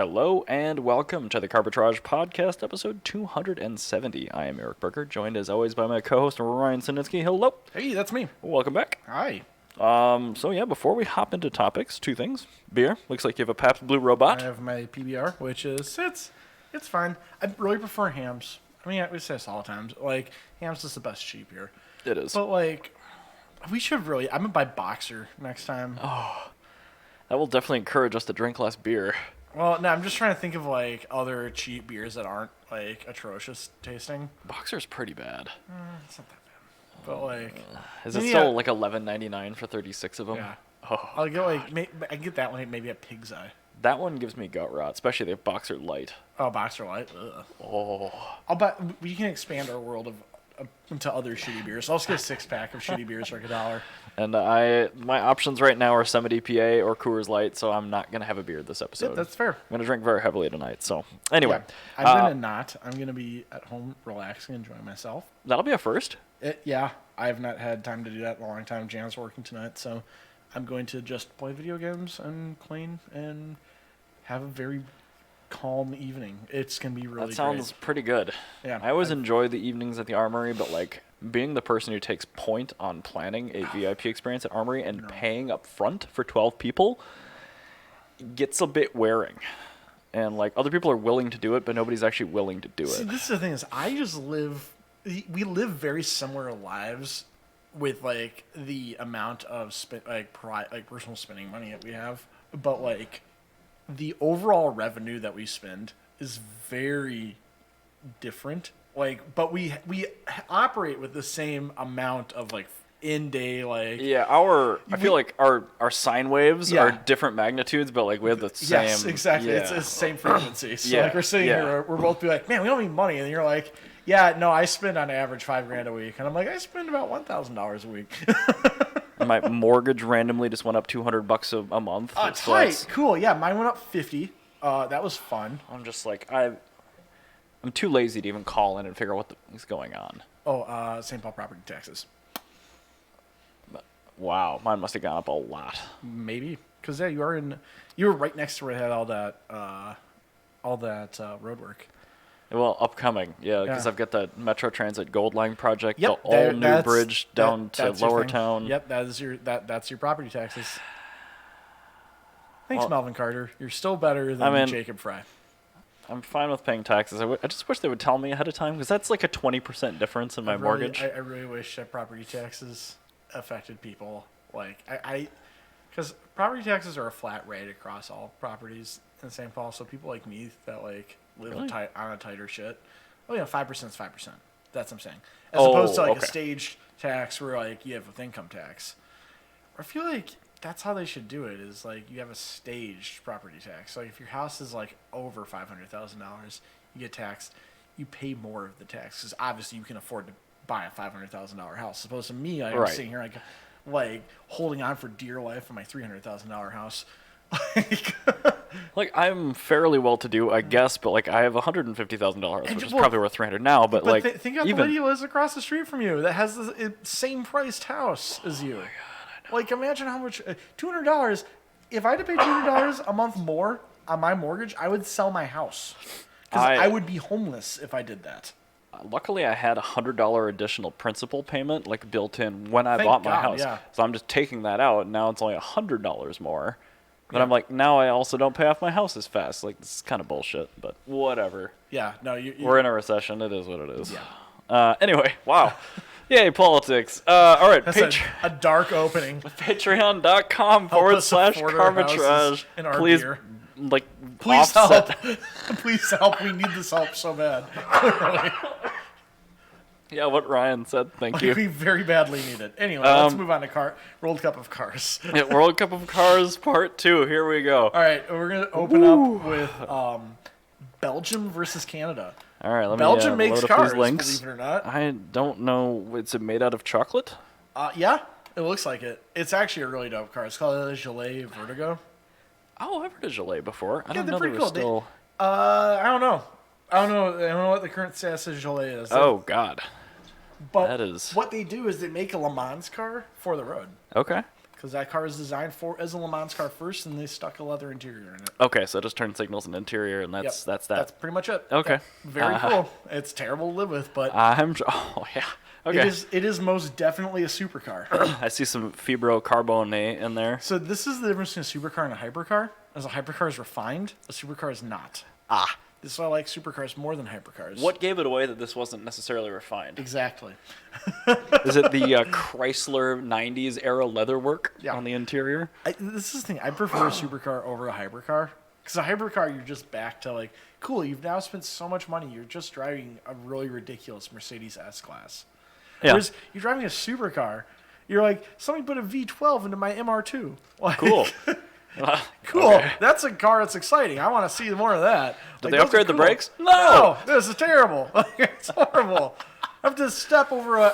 Hello and welcome to the Carbitrage Podcast, episode 270. I am Eric Berger, joined as always by my co-host Ryan Sinitsky. Hello. Hey, that's me. Welcome back. Hi. Before we hop into topics, two things. Beer. Looks like you have a Pabst Blue Robot. I have my PBR, which is it's fine. I really prefer hams. I mean, we say this all the time. Like, hams is the best cheap beer. It is. But like, we should really. I'm gonna buy Boxer next time. Oh, that will definitely encourage us to drink less beer. Well, no, I'm just trying to think of like other cheap beers that aren't like atrocious tasting. Boxer's pretty bad. It's not that bad. But like, Is it still like $11.99 for 36 of them? yeah. Oh, I'll get like I get that one maybe at Pig's Eye. that one gives me gut rot, especially the Boxer Light. Oh, Boxer Light. Ugh. Oh. I'll bet we can expand our world of into other shitty beers. I'll just get a 6-pack of shitty beers for like $1. And my options right now are Summit EPA or Coors Light, so I'm not gonna have a beer this episode. Yeah, that's fair. I'm gonna drink very heavily tonight. So anyway, Yeah, I'm gonna be at home relaxing, enjoying myself. that'll be a first. I have not had time to do that in a long time. Jan's working tonight, so I'm going to just play video games and clean and have a very calm evening. It's gonna be really. That sounds great. pretty good. Yeah, I always enjoy the evenings at the Armory, but like being the person who takes point on planning a VIP experience at Armory and paying up front for 12 people gets a bit wearing. And like other people are willing to do it, but nobody's actually willing to do See, it. this is the thing is, we live very similar lives with like the amount of personal spending money that we have, but like the overall revenue that we spend is very different. Like, but we operate with the same amount of like in-day like. Yeah, I feel like our sine waves are different magnitudes, but like we have the same. Yes, exactly. Yeah. It's the same frequency. So Yeah, like we're sitting here, we're both be like, man, we don't need money, and you're like, yeah, no, I spend on average $5,000 a week, and I'm like, I spend about $1,000 a week. My mortgage randomly just went up $200 a month. Oh, tight. Cool. Yeah, mine went up 50. That was fun. I'm just like I'm too lazy to even call in and figure out what is going on. Oh, St. Paul property taxes. Wow, mine must have gone up a lot. Maybe because you were right next to where it had all that road work. Well, upcoming, because Yeah. I've got the Metro Transit Gold Line project, Yep, the all-new bridge down to that's your Lower thing. Town. Yep, that's your property taxes. Thanks, Well, Melvin Carter. You're still better than Jacob Fry. I'm fine with paying taxes. I just wish they would tell me ahead of time, because that's like a 20% difference in my mortgage. I really wish that property taxes affected people. Like, because property taxes are a flat rate across all properties in St. Paul. So people like me that like live Really? on a tighter shit. Oh yeah, 5% is 5%. That's what I'm saying. As opposed to like a staged tax where like you have an income tax. I feel like that's how they should do it. Is like you have a staged property tax. Like if your house is like over $500,000, you get taxed. You pay more of the tax because obviously you can afford to buy a $500,000 house. As opposed to me, I'm sitting here like holding on for dear life on my $300,000 house. Like I'm fairly well-to-do, I guess, but like I have a $150,000 house, which is probably worth $300 now. But like, think of the lady who lives across the street from you that has the same priced house as you. Oh my God, I know. Like imagine how much $200. If I had to pay $200 a month more on my mortgage, I would sell my house because I would be homeless if I did that. Luckily, I had $100 additional principal payment like built in when I bought my house. Yeah. So I'm just taking that out, and now it's only $100 more. But Yeah. I'm like, now I also don't pay off my house as fast. Like, this is kind of bullshit, but whatever. Yeah, no, We're in a recession. It is what it is. Yeah. Anyway, wow. Yay, politics. All right, That's a dark opening. Patreon.com us afford our houses /Carbitrage. and our Please, beer. like, Please offset. help. Please help. We need this help so bad. Literally. Yeah, what Ryan said. Thank you. We very badly need it. Anyway, let's move on to World Cup of Cars. Yeah, World Cup of Cars Part 2. Here we go. All right, we're going to open up with Belgium versus Canada. All right, let me Belgium makes load up cars, these links. believe it or not. I don't know. Is it made out of chocolate? Yeah, it looks like it. It's actually a really dope car. It's called a Gillet Vertigo. Oh, I've heard of Gillet before. I don't they're know pretty they were cool. still... I don't know. I don't know what the current status of Gillet is. Oh, God. But that is- what they do is they make a Le Mans car for the road. Okay. because that car was designed as a Le Mans car first, and they stuck a leather interior in it. Okay, so just turn signals and interior, and that's that. That's pretty much it. Okay. Yeah, very cool. It's terrible to live with, but oh yeah. Okay. it is most definitely a supercar. I see some fibrocarbonate in there. So this is the difference between a supercar and a hypercar. As a hypercar is refined, a supercar is not. This is why I like supercars more than hypercars. What gave it away that this wasn't necessarily refined? Exactly. Is it the Chrysler 90s era leatherwork on the interior? This is the thing. I prefer a supercar over a hypercar. Because a hypercar, you're just back to like, cool, you've now spent so much money. You're just driving a really ridiculous Mercedes S-Class. Yeah. Whereas you're driving a supercar, you're like, somebody put a V12 into my MR2. Like, Cool. cool. Okay. That's a car that's exciting. I want to see more of that. Did they upgrade the brakes? No, this is terrible. It's horrible. I have to step over a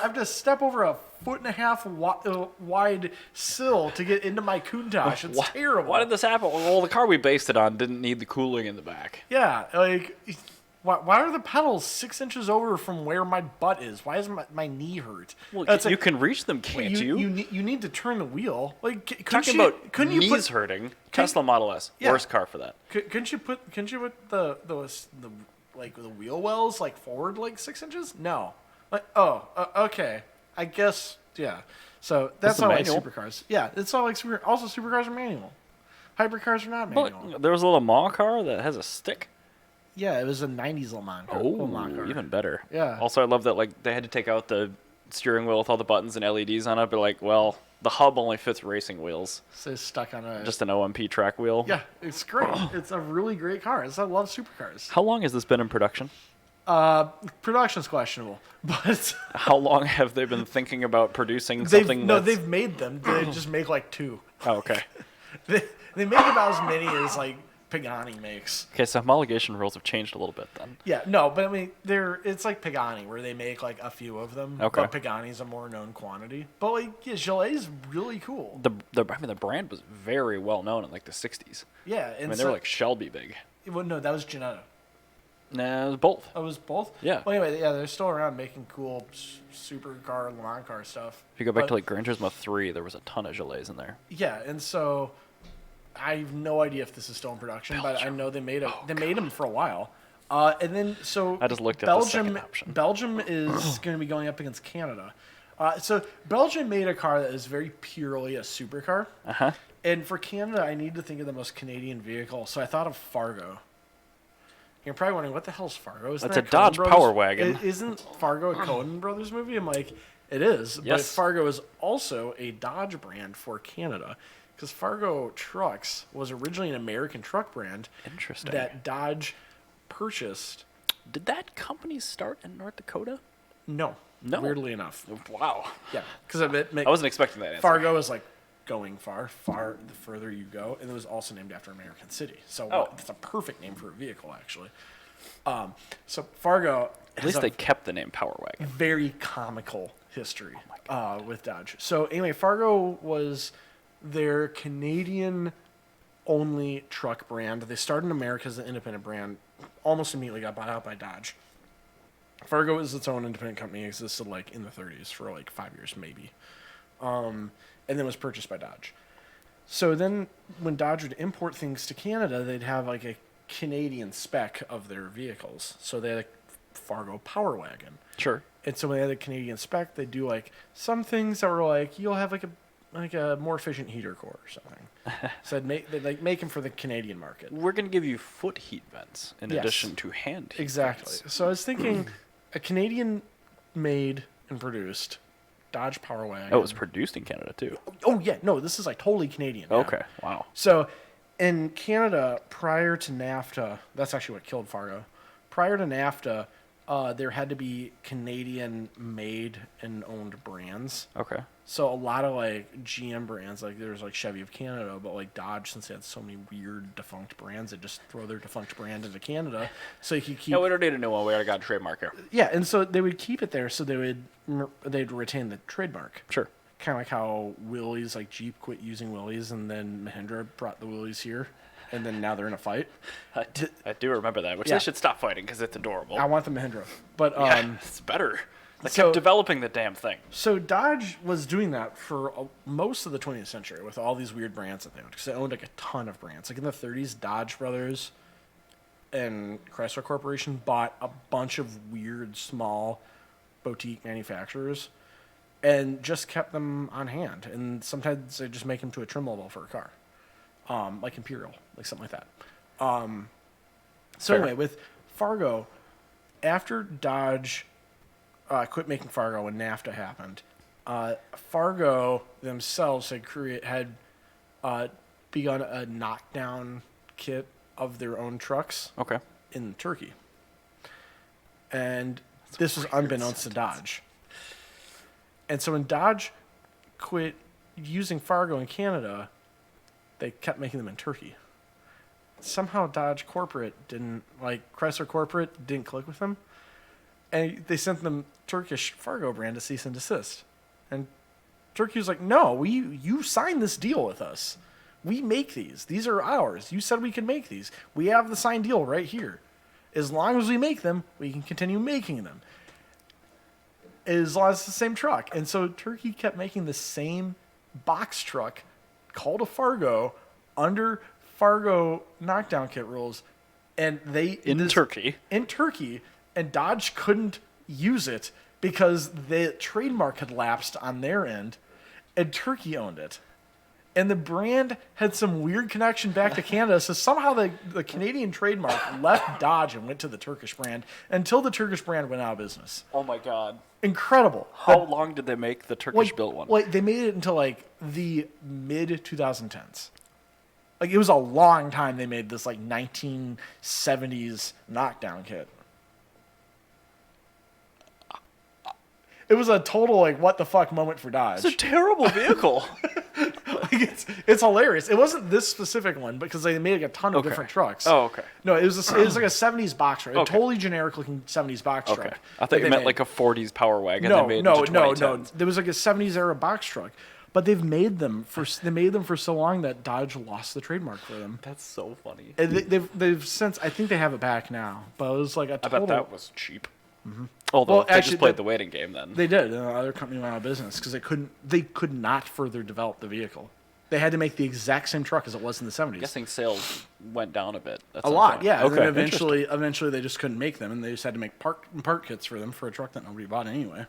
1.5 wide sill to get into my Countach. It's terrible. Why did this happen? Well, the car we based it on didn't need the cooling in the back. Yeah, like, why are the pedals 6 inches over from where my butt is? Why does my knee hurt? Well, It's you like, can reach them, can't you? You need to turn the wheel. Like, Talking about knees hurting. Tesla Model S, worst car for that. Couldn't you put the wheel wells like forward like 6 inches? No. Like, okay. I guess, yeah. So that's all like supercars. Yeah, it's all like supercars. Also, supercars are manual. Hypercars are not manual. But there was a Le Mans car that has a stick. Yeah, it was a 90s Le Mans car. Even better. Yeah. Also, I love that like they had to take out the steering wheel with all the buttons and LEDs on it, but like, well, the hub only fits racing wheels. So it's stuck on just an OMP track wheel. Yeah, it's great. It's a really great car. I love supercars. How long has this been in production? Production's questionable, but how long have they been thinking about producing something? They've made them. They just make like 2. Oh, okay. they make about as many as like Pagani makes. Okay, so homologation rules have changed a little bit then. Yeah, no, but I mean, it's like Pagani where they make like a few of them. Okay. But Pagani's a more known quantity. But like, yeah, Gillet is really cool. The brand was very well known in like the 60s. Yeah, and they were like Shelby big. Well, no, that was Ginetta. Nah, it was both. Oh, it was both? Yeah. Well, anyway, yeah, they're still around making cool supercar, Le Mans car stuff. If you go back to like Gran Turismo 3, there was a ton of Gilets in there. Yeah, and so I have no idea if this is still in production, but I know they made them for a while. And then so I just looked at the second option. Belgium is going to be going up against Canada. So Belgium made a car that is very purely a supercar. Uh-huh. And for Canada, I need to think of the most Canadian vehicle. So I thought of Fargo. You're probably wondering, what the hell is Fargo? That's a Dodge Power Wagon. Isn't Fargo a Coen Brothers movie? I'm like, it is. Yes. But Fargo is also a Dodge brand for Canada. Because Fargo Trucks was originally an American truck brand. Interesting. That Dodge purchased. Did that company start in North Dakota? No. Weirdly enough. Wow. Yeah. Because I wasn't expecting that answer. Fargo is like going far the further you go, and it was also named after American City. So it's a perfect name for a vehicle, actually. So Fargo. At least they kept the name Power Wagon. Very comical history with Dodge. So anyway, Fargo was their Canadian-only truck brand. They started in America as an independent brand, almost immediately got bought out by Dodge. Fargo is its own independent company, existed like in the 30s for like 5 years maybe. And then was purchased by Dodge. So then when Dodge would import things to Canada, they'd have like a Canadian spec of their vehicles. So they had a Fargo Power Wagon. Sure. And so when they had a Canadian spec, they do like some things that were like, you'll have like a more efficient heater core or something. So they'd make them for the Canadian market. We're going to give you foot heat vents in addition to hand heat Exactly. vents. So I was thinking a Canadian made and produced Dodge Power Wagon. Oh, it was produced in Canada too. Oh yeah, no, this is like totally Canadian. Yeah. Okay, wow. So in Canada, prior to NAFTA, that's actually what killed Fargo. Prior to NAFTA, there had to be Canadian made and owned brands. Okay. So a lot of like GM brands, like there's like Chevy of Canada, but like Dodge, since they had so many weird defunct brands, they just throw their defunct brand into Canada, so you could keep. Yeah, we don't need a new one. We already got a trademark here. Yeah, and so they would keep it there, so they'd retain the trademark. Sure. Kind of like how Willys, like Jeep, quit using Willys, and then Mahindra brought the Willys here, and then now they're in a fight. I do remember that, which they should stop fighting because it's adorable. I want the Mahindra, but yeah, it's better. They kept developing the damn thing. So Dodge was doing that for most of the 20th century with all these weird brands that they owned, because they owned like a ton of brands. Like in the 30s, Dodge Brothers and Chrysler Corporation bought a bunch of weird small boutique manufacturers and just kept them on hand. And sometimes they just make them to a trim level for a car, like Imperial, like something like that. So anyway, with Fargo, after Dodge quit making Fargo when NAFTA happened, Fargo themselves had begun a knockdown kit of their own trucks in Turkey. And this was unbeknownst to Dodge. And so when Dodge quit using Fargo in Canada, they kept making them in Turkey. Somehow Dodge corporate Chrysler corporate didn't click with them. And they sent them Turkish Fargo brand to cease and desist. And Turkey was like, no, you signed this deal with us. We make these. These are ours. You said we can make these. We have the signed deal right here. As long as we make them, we can continue making them. As long as it's the same truck. And so Turkey kept making the same box truck called a Fargo under Fargo knockdown kit rules. And Turkey. In Turkey. And Dodge couldn't use it because the trademark had lapsed on their end. And Turkey owned it. And the brand had some weird connection back to Canada, so somehow the Canadian trademark left Dodge and went to the Turkish brand until the Turkish brand went out of business. Oh my God. Incredible. How long did they make the Turkish-built one? Like, they made it until, like, the mid-2010s. Like, it was a long time they made this, like, 1970s knockdown kit. It was a total, like, what the fuck moment for Dodge. It's a terrible vehicle. It's hilarious. It wasn't this specific one because they made like a ton of different trucks. Oh, okay. No, it was like a 70s box truck. A totally generic looking 70s box truck. I thought you meant like a 40s Power Wagon. No. There was like a 70s era box truck. But they made them for so long that Dodge lost the trademark for them. That's so funny. And they've since, I think they have it back now. But it was like a total... I bet that was cheap. Mm-hmm. Although they just played the waiting game then. They did. The other company went out of business because they could not further develop the vehicle. They had to make the exact same truck as it was in the 70s. I'm guessing sales went down a bit. A lot, yeah. Okay. And then eventually they just couldn't make them, and they just had to make part kits for them for a truck that nobody bought anyway.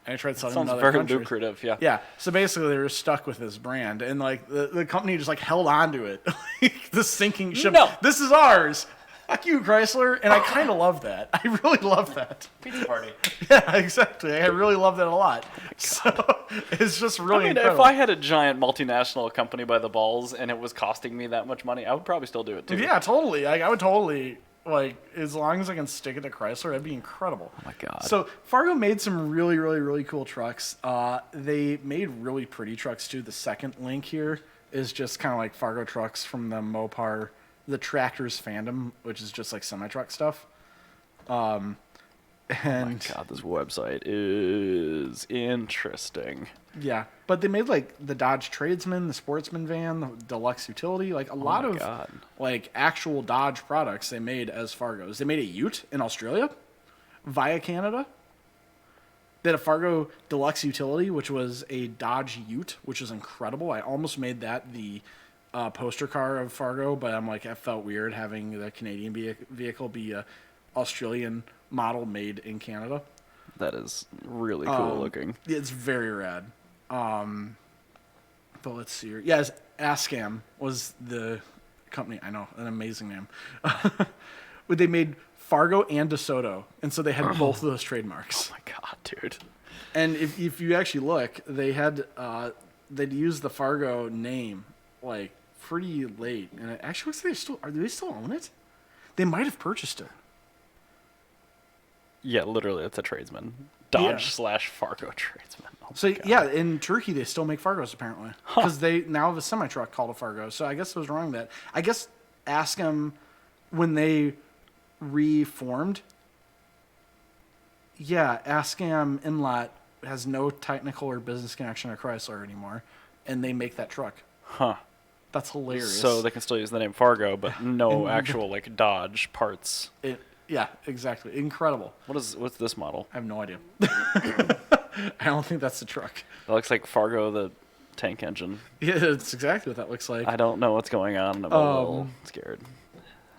And I tried selling them in other countries. Sounds very lucrative, yeah. Yeah. So basically, they were stuck with this brand, and like the company just like held on to it, like the sinking ship. No, this is ours. Fuck you, Chrysler. And I kind of love that. I really love that. Pizza party. Yeah, exactly. I really love that a lot. So it's just really incredible. If I had a giant multinational company by the balls and it was costing me that much money, I would probably still do it too. Yeah, totally. I would totally, like, as long as I can stick it to Chrysler, that'd be incredible. Oh my God. So Fargo made some really, really, really cool trucks. They made really pretty trucks too. The second link here is just kind of like Fargo trucks from the Mopar, the Tractors fandom, which is just like semi-truck stuff. And oh my God, this website is interesting. Yeah, but they made like the Dodge Tradesman, the Sportsman van, the Deluxe Utility, like a lot of like actual Dodge products they made as Fargos. They made a Ute in Australia via Canada. They had a Fargo Deluxe Utility, which was a Dodge Ute, which is incredible. I almost made that the poster car of Fargo, but I'm like, I felt weird having the Canadian vehicle be a Australian model made in Canada. That is really cool looking. It's very rad. But let's see here. Yes, Ascam was the company. I know, an amazing name. They made Fargo and DeSoto, and so they had both of those trademarks. Oh my God, dude. And if you actually look, they had they'd use the Fargo name like pretty late, and it actually looks like do they still own it? They might have purchased it. Yeah, literally, it's a tradesman. Dodge / Fargo tradesman. Oh so yeah, in Turkey they still make Fargos apparently because they now have a semi truck called a Fargo. So I guess it was wrong that I guess ask them when they reformed. Yeah, Ascam Inlet has no technical or business connection to Chrysler anymore, and they make that truck. Huh. That's hilarious. So they can still use the name Fargo, but no actual like Dodge parts. Yeah, exactly. Incredible. What's this model? I have no idea. I don't think that's the truck. It looks like Fargo the tank engine. Yeah, it's exactly what that looks like. I don't know what's going on. I'm a little scared.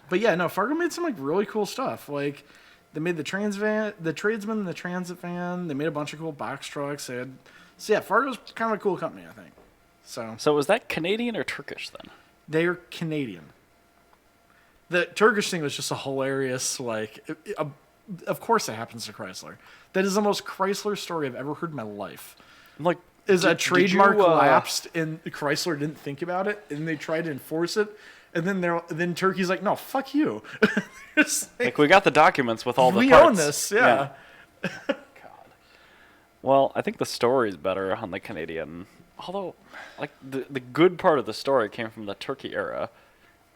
But yeah, no, Fargo made some like really cool stuff. Like they made the tradesman, and the transit van. They made a bunch of cool box trucks. So yeah, Fargo's kind of a cool company, I think. So was that Canadian or Turkish then? They're Canadian. The Turkish thing was just a hilarious, like, of course it happens to Chrysler. That is the most Chrysler story I've ever heard in my life. I'm like, a trademark lapsed and Chrysler didn't think about it and they tried to enforce it, and then Turkey's like, no, fuck you. Like we got the documents with all the we parts. own this, yeah. God. Well, I think the story is better on the Canadian. Although, like the good part of the story came from the Turkey era.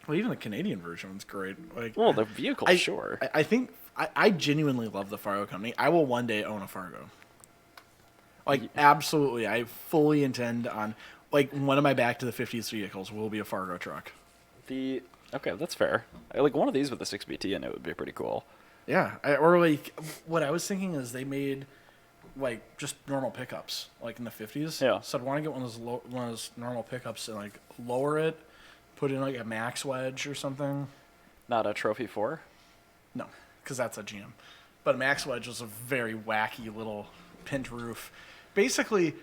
Well, even the Canadian version was great. Like, well, the vehicle, sure. I think I genuinely love the Fargo company. I will one day own a Fargo. Like, absolutely. I fully intend on, like, one of my Back to the 50s vehicles will be a Fargo truck. Okay, that's fair. Like, one of these with a 6BT in it would be pretty cool. Yeah. Or, like, what I was thinking is they made, like, just normal pickups, like, in the 50s. Yeah. So I'd want to get one of those normal pickups and, like, lower it, put in, like, a max wedge or something. Not a Trophy 4? No, because that's a GM. But a max wedge was a very wacky little pent roof. Basically,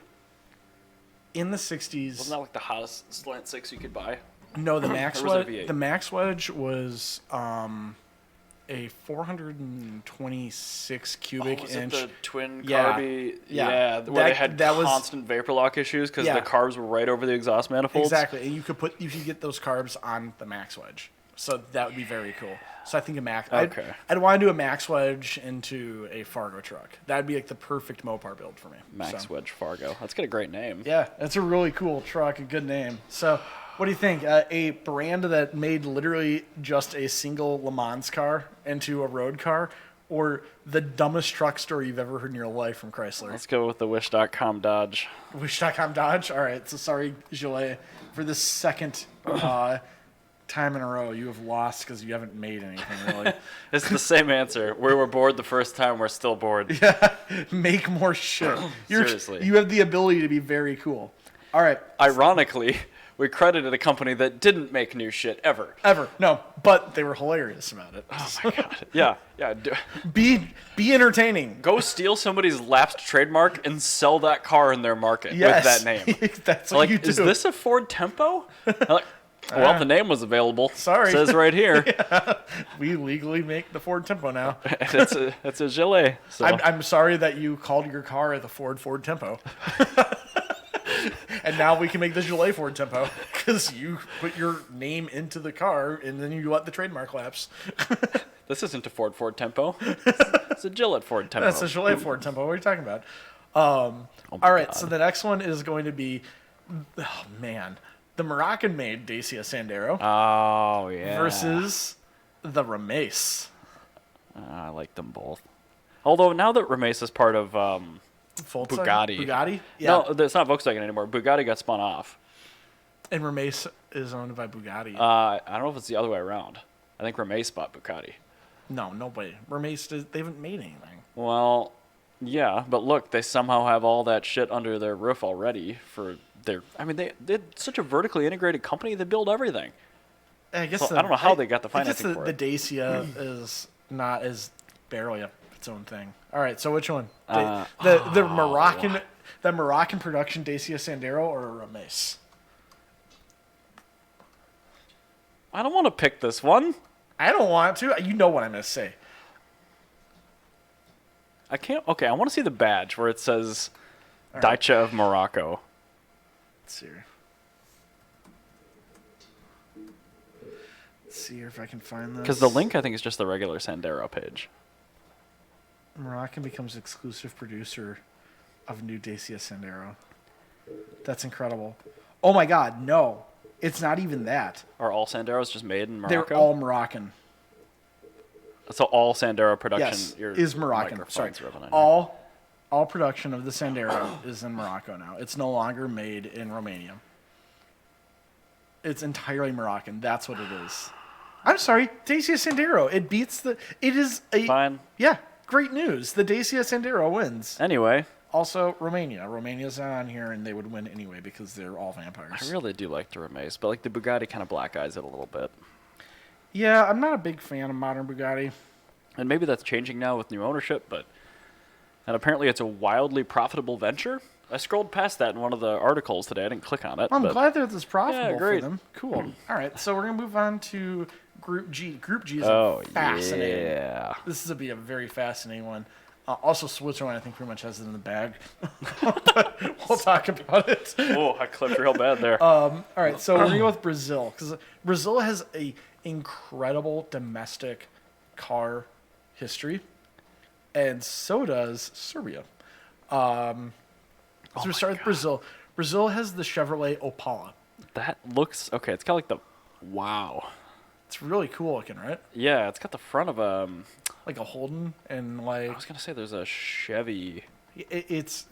in the 60s... Wasn't that like the hottest slant 6 you could buy? No, the max wedge. The max wedge was a 426 cubic was inch. It the twin Yeah. carby? Yeah. Where they had constant vapor lock issues because the carbs were right over the exhaust manifolds. Exactly, and you could get those carbs on the max wedge, so that would be very cool. So I think a max. Okay. I'd want to do a max wedge into a Fargo truck. That'd be like the perfect Mopar build for me. Max wedge Fargo. That's got a great name. Yeah, that's a really cool truck, a good name. So, what do you think? A brand that made literally just a single Le Mans car into a road car, or the dumbest truck story you've ever heard in your life from Chrysler? Let's go with the Wish.com Dodge. Wish.com Dodge? All right, so sorry, Gillet, for the second time in a row you have lost because you haven't made anything, really. It's the same answer. We were bored the first time, we're still bored. Yeah, make more shit. Seriously. You have the ability to be very cool. All right. Ironically, we credited a company that didn't make new shit ever. No, but they were hilarious about it. Oh my god. Yeah. Be entertaining. Go steal somebody's lapsed trademark and sell that car in their market with that name. That's what you do. Is this a Ford Tempo? Well, the name was available. Sorry. It says right here. Yeah. We legally make the Ford Tempo now. It's a Gillet. So. I'm sorry that you called your car the Ford Tempo. And now we can make the Gillet Ford Tempo because you put your name into the car and then you let the trademark lapse. This isn't a Ford Tempo. It's a Gillette Ford Tempo. That's a Gillet Ford Tempo. What are you talking about? All right, God. so the next one is going to be, oh man, the Moroccan-made Dacia Sandero. Oh, yeah. Versus the Remace. I like them both. Although now that Remace is part of Bugatti. Bugatti? Yeah. No, it's not Volkswagen anymore. Bugatti got spun off. And Remace is owned by Bugatti. I don't know if it's the other way around. I think Remace bought Bugatti. No, nobody. Remace, they haven't made anything. Well, yeah, but look, they somehow have all that shit under their roof already for they're such a vertically integrated company. They build everything. I guess I don't know how they got the financing for it. The Dacia is barely its own thing. All right, so which one? The Moroccan production Dacia Sandero or a Remace? I don't want to pick this one. I don't want to. You know what I'm going to say. I can't. Okay, I want to see the badge where it says Dacia of Morocco. Let's see here. Let's see here if I can find this. Because the link, I think, is just the regular Sandero page. Moroccan becomes exclusive producer of new Dacia Sandero. That's incredible. Oh my God, no. It's not even that. Are all Sanderos just made in Morocco? They're all Moroccan. So all Sandero production is Moroccan. Sorry. All production of the Sandero is in Morocco now. It's no longer made in Romania. It's entirely Moroccan. That's what it is. I'm sorry, Dacia Sandero. It beats the. It is a. Fine. Yeah, great news. The Dacia Sandero wins. Anyway. Also, Romania. Romania's not on here, and they would win anyway because they're all vampires. I really do like the Rimace, but like the Bugatti kind of black eyes it a little bit. Yeah, I'm not a big fan of modern Bugatti. And maybe that's changing now with new ownership, but... And apparently it's a wildly profitable venture. I scrolled past that in one of the articles today. I didn't click on it. I'm glad that it's profitable for great. them. Cool. All right, so we're going to move on to Group G. Group G is fascinating. Yeah. This is going to be a very fascinating one. Also, Switzerland, I think, pretty much has it in the bag. But we'll talk about it. Oh, I clipped real bad there. All right, so we're going to go with Brazil, because Brazil has a incredible domestic car history, and so does Serbia. So we start with Brazil. Brazil has the Chevrolet Opala. That looks... Okay, it's got like the... Wow. It's really cool looking, right? Yeah, it's got the front of a... Like a Holden and like... I was going to say there's a Chevy... It's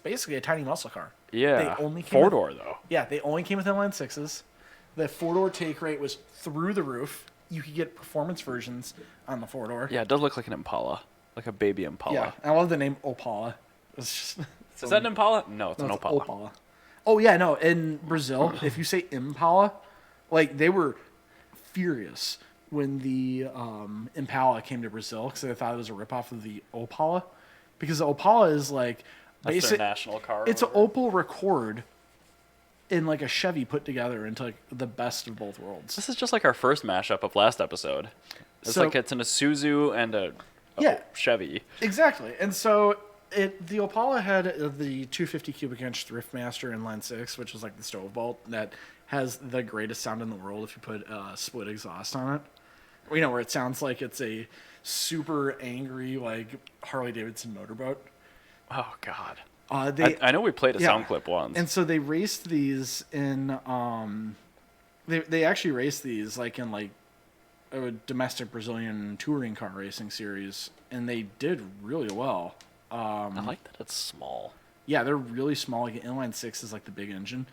basically a tiny muscle car. Yeah, they only four-door, though. Yeah, they only came with inline sixes. The four-door take rate was through the roof. You could get performance versions on the four-door. Yeah, it does look like an Impala. Like a baby Impala. Yeah, I love the name Opala. It's just, Is that an Impala? No, it's an Opala. Opala. Oh, yeah, no. In Brazil, if you say Impala, like, they were furious when the Impala came to Brazil because they thought it was a ripoff of the Opala. Because the Opala is, like... That's their national car. It's an Opel Record in, like, a Chevy put together into, like, the best of both worlds. This is just like our first mashup of last episode. It's like it's an Isuzu and a Chevy. Exactly. And so the Opala had the 250 cubic inch Thriftmaster inline six, which is like the stove bolt that has the greatest sound in the world if you put split exhaust on it. You know, where it sounds like it's a super angry, like, Harley Davidson motorboat. Oh, God. I know we played a sound clip once. And so they raced these in... They actually raced these, like, in, like, a domestic Brazilian touring car racing series, and they did really well. I like that it's small. Yeah, they're really small. Like, an inline six is, like, the big engine.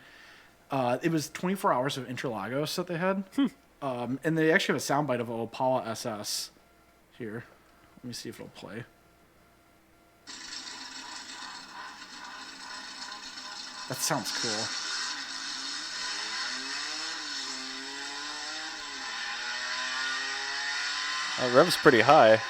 It was 24 hours of Interlagos that they had. And they actually have a soundbite of an Opala SS here. Let me see if it'll play. That sounds cool. Rev's pretty high.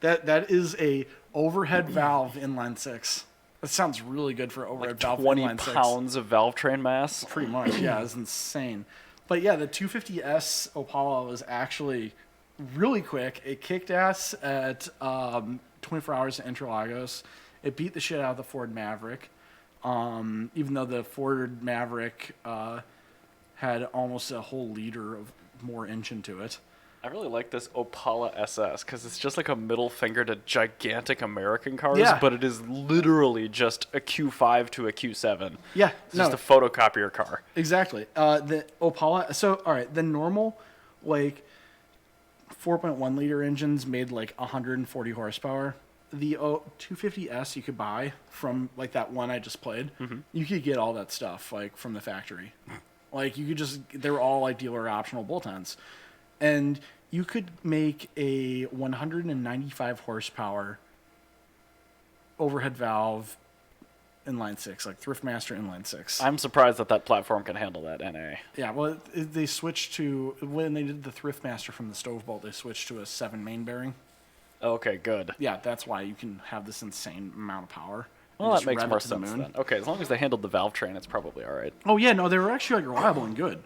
That is a overhead valve inline six. That sounds really good for overhead valve inline 20 six. pounds of valve train mass. Pretty much, yeah, it's insane. But yeah, the 250S Opala was actually really quick. It kicked ass at 24 hours at Interlagos. It beat the shit out of the Ford Maverick. Even though the Ford Maverick had almost a whole liter of more engine to it. I really like this Opala SS because it's just like a middle finger to gigantic American cars, but it is literally just a Q5 to a Q7. Yeah, it's just a photocopier car. Exactly. The Opala. So, all right, the normal, like, 4.1 liter engines made like 140 horsepower. The 250S you could buy from, like, that one I just played. Mm-hmm. You could get all that stuff, like, from the factory. Like, you could just, they were all, like, dealer optional bolt-ons. And you could make a 195 horsepower overhead valve inline six, like Thriftmaster inline six. I'm surprised that platform can handle that NA. Yeah, well, they switched to, when they did the Thriftmaster from the stove bolt, they switched to a 7 main bearing. Okay, good. Yeah, that's why you can have this insane amount of power. Well, that makes more sense then. Okay, as long as they handled the valve train, it's probably all right. Oh, yeah, no, they were actually, like, reliable and good.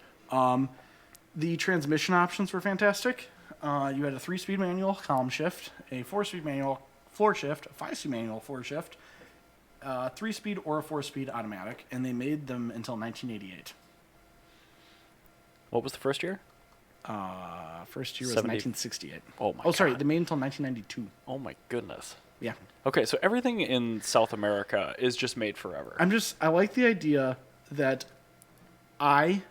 The transmission options were fantastic. You had a 3-speed manual column shift, a 4-speed manual floor shift, a 5-speed manual floor shift, 3-speed or a 4-speed automatic, and they made them until 1988. What was the first year? First year was 1968. Oh, my God. Oh, sorry, they made until 1992. Oh, my goodness. Yeah. Okay, so everything in South America is just made forever. I like the idea that I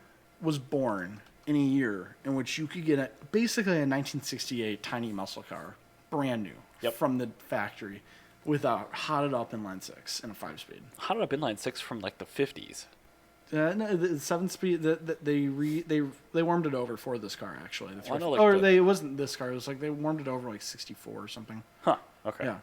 was born in a year in which you could get basically a 1968 tiny muscle car, brand new, from the factory, with a hotted up inline six and a 5-speed. Hotted up inline six from like the 50s. No, the 7-speed. They warmed it over for this car actually. It wasn't this car. It was like they warmed it over like 64 or something. Huh. Okay. Yeah.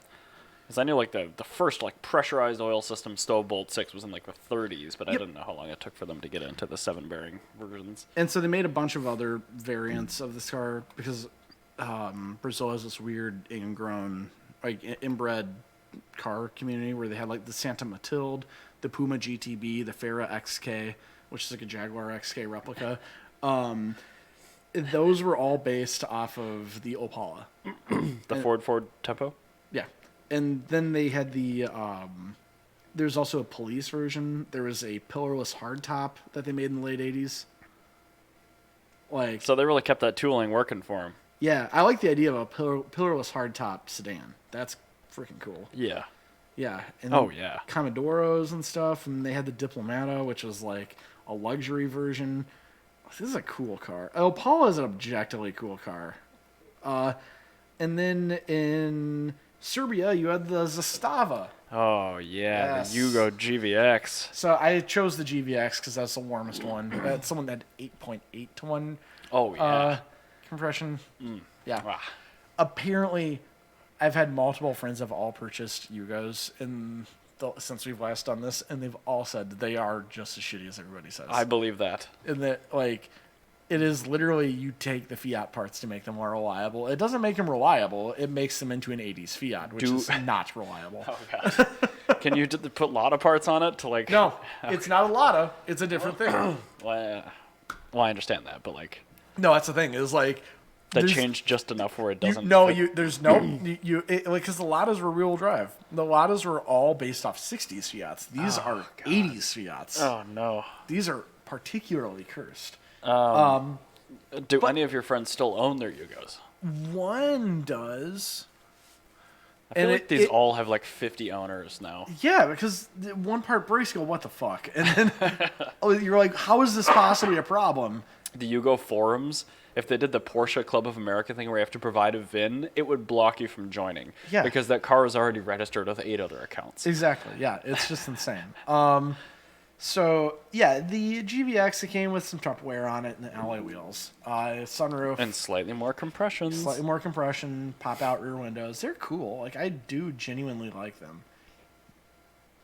Because I knew like the first like pressurized oil system Stove Bolt 6 was in like the 30s, but I didn't know how long it took for them to get into the 7-bearing versions. And so they made a bunch of other variants of this car because Brazil has this weird ingrown, like inbred car community where they had like the Santa Matilde, the Puma GTB, the Farah XK, which is like a Jaguar XK replica. Those were all based off of the Opala. The Ford Tempo? Yeah. And then they had the, there's also a police version. There was a pillarless hardtop that they made in the late 80s. Like, so they really kept that tooling working for them. Yeah, I like the idea of a pillarless hardtop sedan. That's freaking cool. Yeah. Yeah. And yeah. Commodoros and stuff. And they had the Diplomato, which was like a luxury version. This is a cool car. Opala is an objectively cool car. And then in Serbia, you had the Zastava. Oh, yeah, Yes. the Yugo GVX. So I chose the GVX because that's the warmest one. That's someone that had 8.8 to 1 compression. Yeah. Ah. Apparently, I've had multiple friends have all purchased Yugos since we've last done this, and they've all said that they are just as shitty as everybody says. I believe that. And that, like, it is literally you take the Fiat parts to make them more reliable. It doesn't make them reliable. It makes them into an 80s Fiat, which is not reliable. Oh, God. Can you put Lada parts on it to, like... No, it's not a Lada. It's a different thing. Well, I understand that, but, like... No, that's the thing. Is like... That changed just enough where it doesn't... Because the Ladas were rear-wheel drive. The Ladas were all based off 60s Fiats. These are 80s Fiats. Oh, no. These are particularly cursed. Do any of your friends still own their Yugos? One does. I feel like these all have like 50 owners now. Yeah, because one part breaks, you go, what the fuck? And then you're like, how is this possibly a problem? The Yugo forums, if they did the Porsche Club of America thing where you have to provide a VIN, it would block you from joining. Yeah. Because that car is already registered with 8 other accounts. Exactly, yeah. It's just insane. So, yeah, the GVX, it came with some Tupperware on it and the alloy wheels. Sunroof. And slightly more compression, pop-out rear windows. They're cool. Like, I do genuinely like them.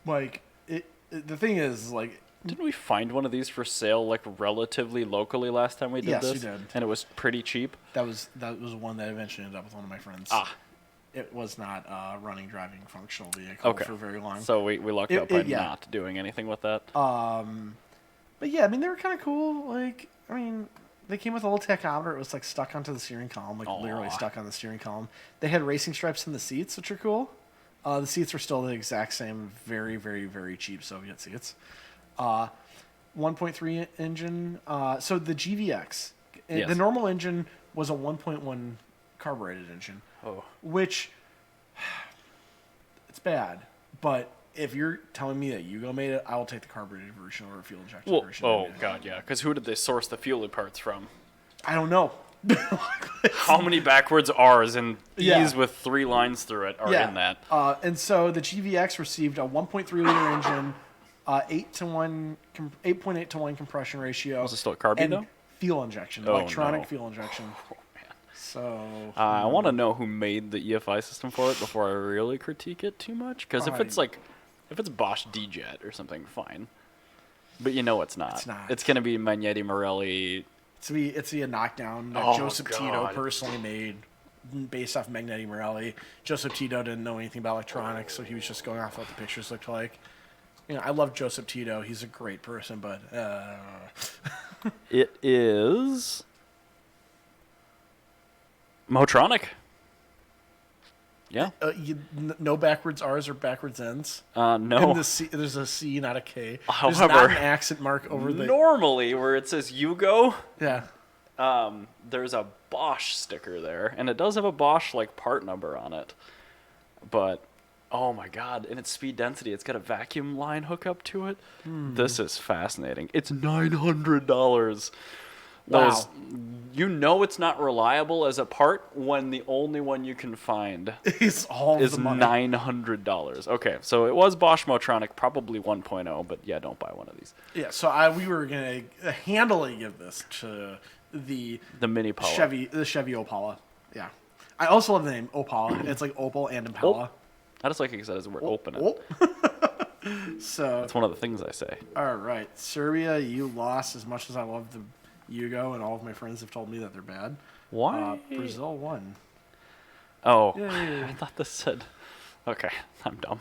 Like, the thing is, like... Didn't we find one of these for sale, like, relatively locally last time we did this? Yes, we did. And it was pretty cheap? That was one that eventually ended up with one of my friends. It was not a running, driving, functional vehicle for very long. So we lucked out by not doing anything with that. But yeah, I mean, they were kind of cool. Like, I mean, they came with a little tachometer. It was like stuck onto the steering column, like literally stuck on the steering column. They had racing stripes in the seats, which are cool. The seats were still the exact same, very, very, very cheap Soviet seats. 1.3 engine. So the GVX, the normal engine was a 1.1 carbureted engine. Oh. Which, it's bad. But if you're telling me that Yugo made it, I will take the carbureted version over a fuel injected version. Oh, God, yeah. Because who did they source the fuel parts from? I don't know. How many backwards R's and E's with 3 lines through it are in that? And so the GVX received a 1.3-liter engine, 8.8 to 1 compression ratio. Was it still a carby, though? Fuel injection, electronic fuel injection. So I want to know who made the EFI system for it before I really critique it too much. Because if it's Bosch D-Jet or something, fine. But you know it's not. It's not. It's going to be Magnetti Morelli. It's a knockdown that Joseph Tito personally made based off Magnetti Morelli. Joseph Tito didn't know anything about electronics, so he was just going off what the pictures looked like. You know, I love Joseph Tito. He's a great person, but it is Motronic. Yeah. No backwards R's or backwards N's. No. And there's a C, not a K. However, there's not an accent mark over the... Normally, where it says Yugo, there's a Bosch sticker there. And it does have a Bosch, like, part number on it. But, oh my God. And its speed density, it's got a vacuum line hookup to it. This is fascinating. It's $900. Those, you know it's not reliable as a part when the only one you can find is $900. Okay, so it was Bosch Motronic, probably 1.0, but yeah, don't buy one of these. Yeah, so we were going to handily give this to the Mini Pala. the Chevy Opala. Yeah. I also love the name Opala. It's like Opal and Impala. I just like it because it has the word open it. So that's one of the things I say. All right, Serbia, you lost. As much as I love the Yugo, and all of my friends have told me that they're bad. Why? Brazil won. Oh, Yay. I thought this said. Okay, I'm dumb.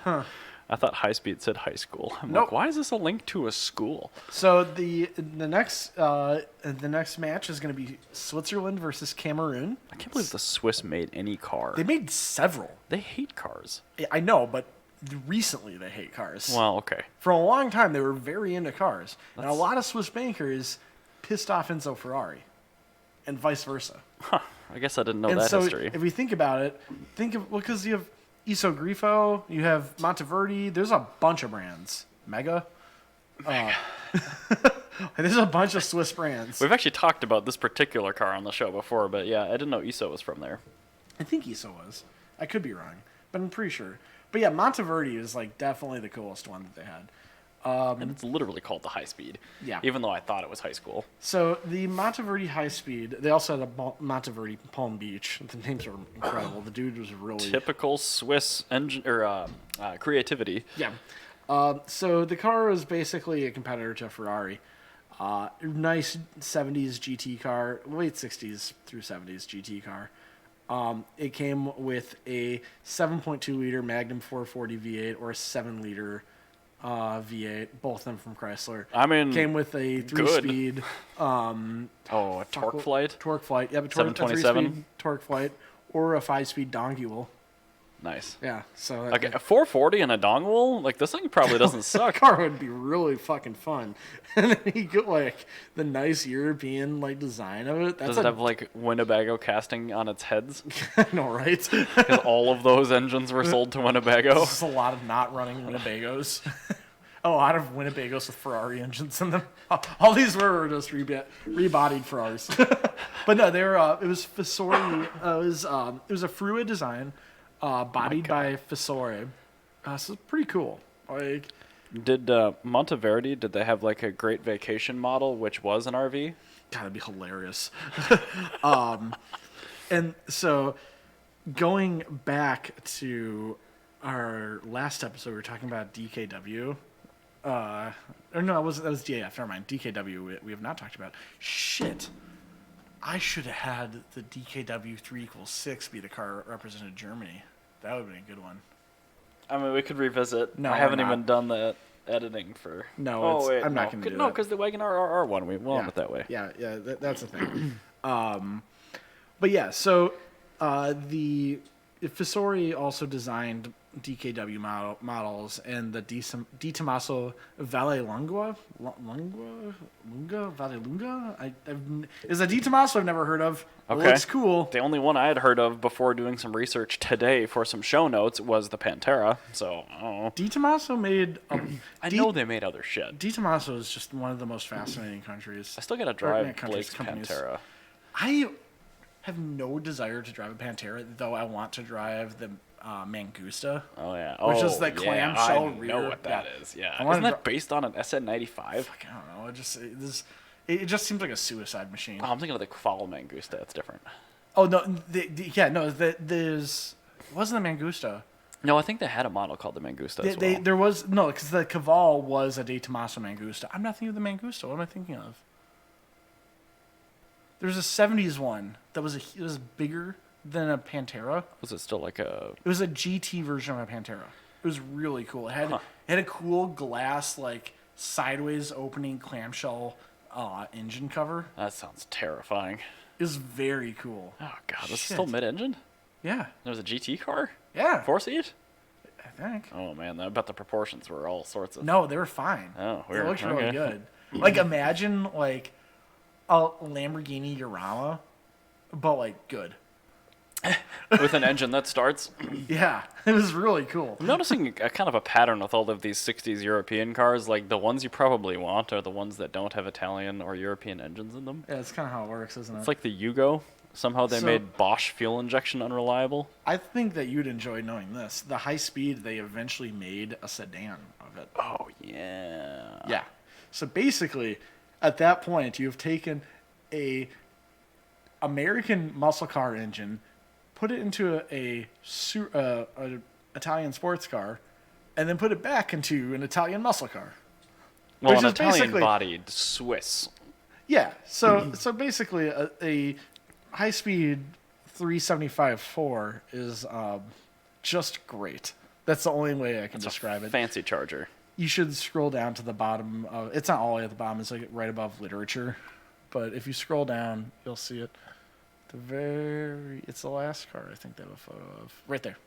Huh. I thought high speed said high school. I'm Nope. like, why is this a link to a school? So the next match is going to be Switzerland versus Cameroon. I can't believe the Swiss made any car. They made several. They hate cars. I know, but recently they hate cars. Well, okay. For a long time, they were very into cars. And a lot of Swiss bankers pissed off Enzo Ferrari, and vice versa. Huh. I guess I didn't know And that so history. if we think about it, because you have Iso Grifo, you have Monteverdi, there's a bunch of brands. Mega. There's a bunch of Swiss brands. We've actually talked about this particular car on the show before, but yeah, I didn't know ISO was from there. I think Iso was. I could be wrong, but I'm pretty sure. But yeah, Monteverdi is like definitely the coolest one that they had. And it's literally called the high speed. Yeah. Even though I thought it was high school. So the Monteverdi High Speed, they also had a Monteverdi Palm Beach. The names are incredible. The dude was really Typical Swiss engine or creativity. Yeah. So the car was basically a competitor to Ferrari. Nice 70s GT car, late 60s through 70s GT car. It came with a 7.2 liter Magnum 440 V8 or a 7 liter V8, both of them from Chrysler. I mean, came with a 3-speed. a torque flight. Torque flight. Yeah, but 727 3-speed torque flight or a 5-speed dongle. Nice. Yeah. So Okay, a 440 and a dongle? Like, this thing probably doesn't suck. car would be really fucking fun. And then you get like the nice European like design of it. Does it have like Winnebago casting on its heads? I know, right? Because all of those engines were sold to Winnebago. There's a lot of not running Winnebagos. A lot of Winnebagos with Ferrari engines in them. All these were just rebodied Ferraris. But no, they were. It was Fisori. It was a Fruit design, bodied by Fisori. So it's pretty cool. Like, Did Monteverdi, did they have like a Great Vacation model, which was an RV? God, that'd be hilarious. And so, going back to our last episode, we were talking about DKW. Or no, that was DAF. Never mind. DKW we have not talked about. Shit. I should have had the DKW 3 = 6 be the car that represented Germany. That would have been a good one. I mean, we could revisit. No, I haven't we're not. even done the editing for. No, I'm not going to do No, that. because the Wagon R one, we went it that way. Yeah, that's the thing. But yeah, so the Fisori also designed DKW models and the Di Tommaso Vallelunga is a Di Tommaso I've never heard of. Okay. It looks cool. The only one I had heard of before doing some research today for some show notes was the Pantera. So, I don't know. Di Tommaso made. I know they made other shit. Di Tommaso is just one of the most fascinating countries. I still gotta drive Blake's Pantera. I have no desire to drive a Pantera, though I want to drive the Mangusta. Oh yeah, Which is the clamshell I rear. know what that is. Yeah, I wanna isn't that based on an SN95? I don't know. It just seems like a suicide machine. Oh, I'm thinking of the Follow Mangusta. It's different. Oh no, there's wasn't the Mangusta. No, I think they had a model called the Mangusta as well. There was no, because the Caval was a De Tomaso Mangusta. I'm not thinking of the Mangusta. What am I thinking of? There's a '70s one that was it was bigger than a Pantera. Was it still like a? It was a GT version of a Pantera. It was really cool. It had a cool glass like sideways opening clamshell engine cover. That sounds terrifying. It was very cool. Oh god, was it Shit. still mid-engine? Yeah. There was a GT car? Yeah. 4-seat? I think. Oh man, I bet the proportions were all sorts of. No, they were fine. Oh, They weird. looked really Okay. good. Like imagine like a Lamborghini Urama, but like good. with an engine that starts. Yeah, it was really cool. I'm noticing a kind of a pattern with all of these 60s European cars. Like, the ones you probably want are the ones that don't have Italian or European engines in them. Yeah, it's kind of how it works, isn't it? It's like the Yugo. Somehow they made Bosch fuel injection unreliable. I think that you'd enjoy knowing this. The high speed, they eventually made a sedan of it. Oh, yeah. Yeah. So basically, at that point, you've taken a American muscle car engine, put it into a Italian sports car, and then put it back into an Italian muscle car. Well, an Italian-bodied Swiss. Yeah. So basically, a high-speed 375-4 is just great. That's the only way I can describe it. Fancy charger. You should scroll down to the bottom. It's not all the way at the bottom. It's like right above literature. But if you scroll down, you'll see it. It's the last car I think they have a photo of. Right there.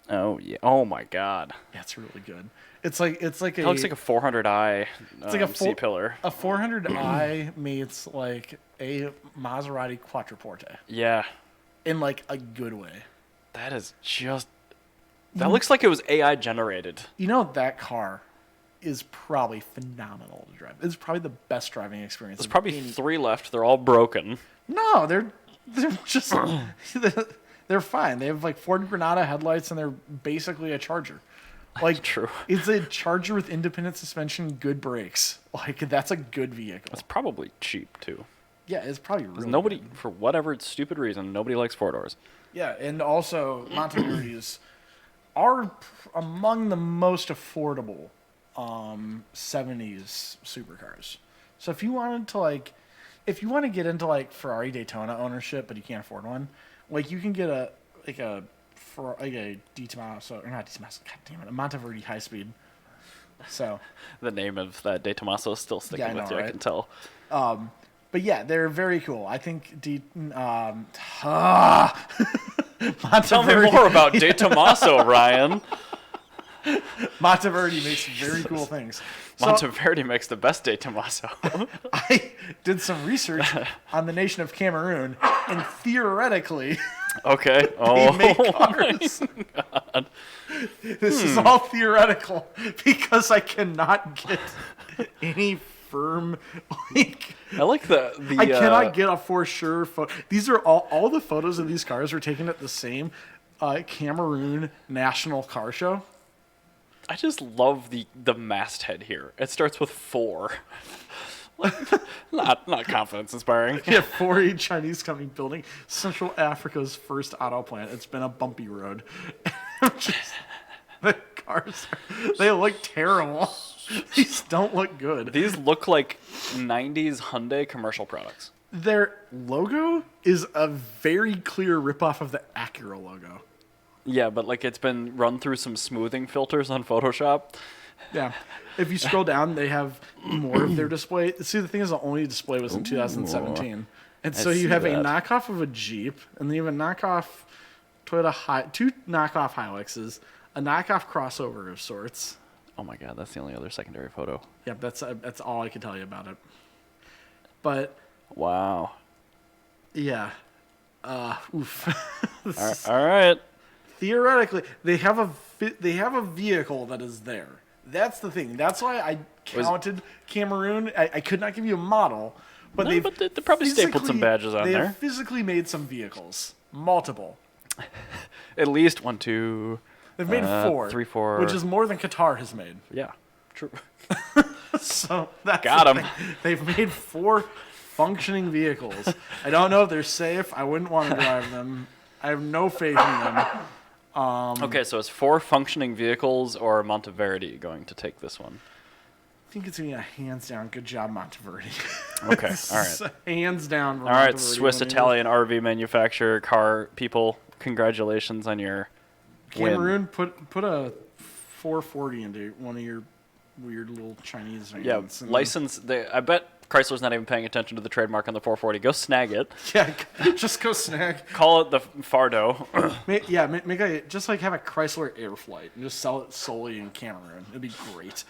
Oh, yeah. Oh, my God. Yeah, it's really good. It looks like a 400i it's like a C-pillar. A 400i meets like a Maserati Quattroporte. Yeah. In like a good way. That is just... That looks like it was AI generated. You know, that car is probably phenomenal to drive. It's probably the best driving experience. There's probably 3 left. They're all broken. No, they're just... they're fine. They have like Ford Granada headlights and they're basically a Charger. Like, true. It's a Charger with independent suspension, good brakes. Like, that's a good vehicle. It's probably cheap, too. Yeah, it's probably really nobody, good. for whatever stupid reason, nobody likes 4-doors. Yeah, and also, Monteverdes are among the most affordable 70s supercars. So if you wanted to, if you want to get into, Ferrari Daytona ownership, but you can't afford one, you can get a Di Tommaso, or not Di Tommaso, god damn it, a Monteverde high speed. So the name of that De Tomaso is still sticking with you, right? I can tell. But yeah, they're very cool. I think Tell me more about De Tomaso, Ryan. Monteverde makes very cool things. Monteverde makes the best De Tomaso. I did some research on the nation of Cameroon, and theoretically, okay. They make cars. My God. This is all theoretical because I cannot get any firm. I like the. I cannot get a for sure photo. These are all the photos of these cars are taken at the same Cameroon National Car Show. I just love the masthead here. It starts with 4. not confidence inspiring. Yeah, 4 Chinese company building Central Africa's first auto plant. It's been a bumpy road. The cars, they look terrible. These don't look good. These look like 90s Hyundai commercial products. Their logo is a very clear ripoff of the Acura logo. Yeah, but it's been run through some smoothing filters on Photoshop. Yeah. If you scroll down, they have more of their display. See, the thing is, the only display was in 2017. And so you have a knockoff of a Jeep, and then you have a knockoff Toyota, 2 knockoff Hiluxes, a knockoff crossover of sorts. Oh my God, that's the only other secondary photo. Yeah, that's all I can tell you about it. But wow. Yeah. Oof. All right. Theoretically, they have a vehicle that is there. That's the thing. That's why I counted Cameroon. I could not give you a model, but they probably stapled some badges on there. They have physically made some vehicles, multiple. At least 1, 2. They've made 4, 3, 4, which is more than Qatar has made. Yeah, true. So that's got them. They've made 4 functioning vehicles. I don't know if they're safe. I wouldn't want to drive them. I have no faith in them. Okay, so it's 4 functioning vehicles or Monteverde going to take this one? I think it's going to be a hands down. Good job, Monteverde. Okay, all right. Hands down. All right, Swiss-Italian RV manufacturer, car people, congratulations on your Cameroon, win. put a 440 into one of your weird little Chinese vans. Yeah, license. I bet Chrysler's not even paying attention to the trademark on the 440. Go snag it. Yeah, just go snag. Call it the Fardo. Make have a Chrysler Airflight and just sell it solely in Cameroon. It'd be great.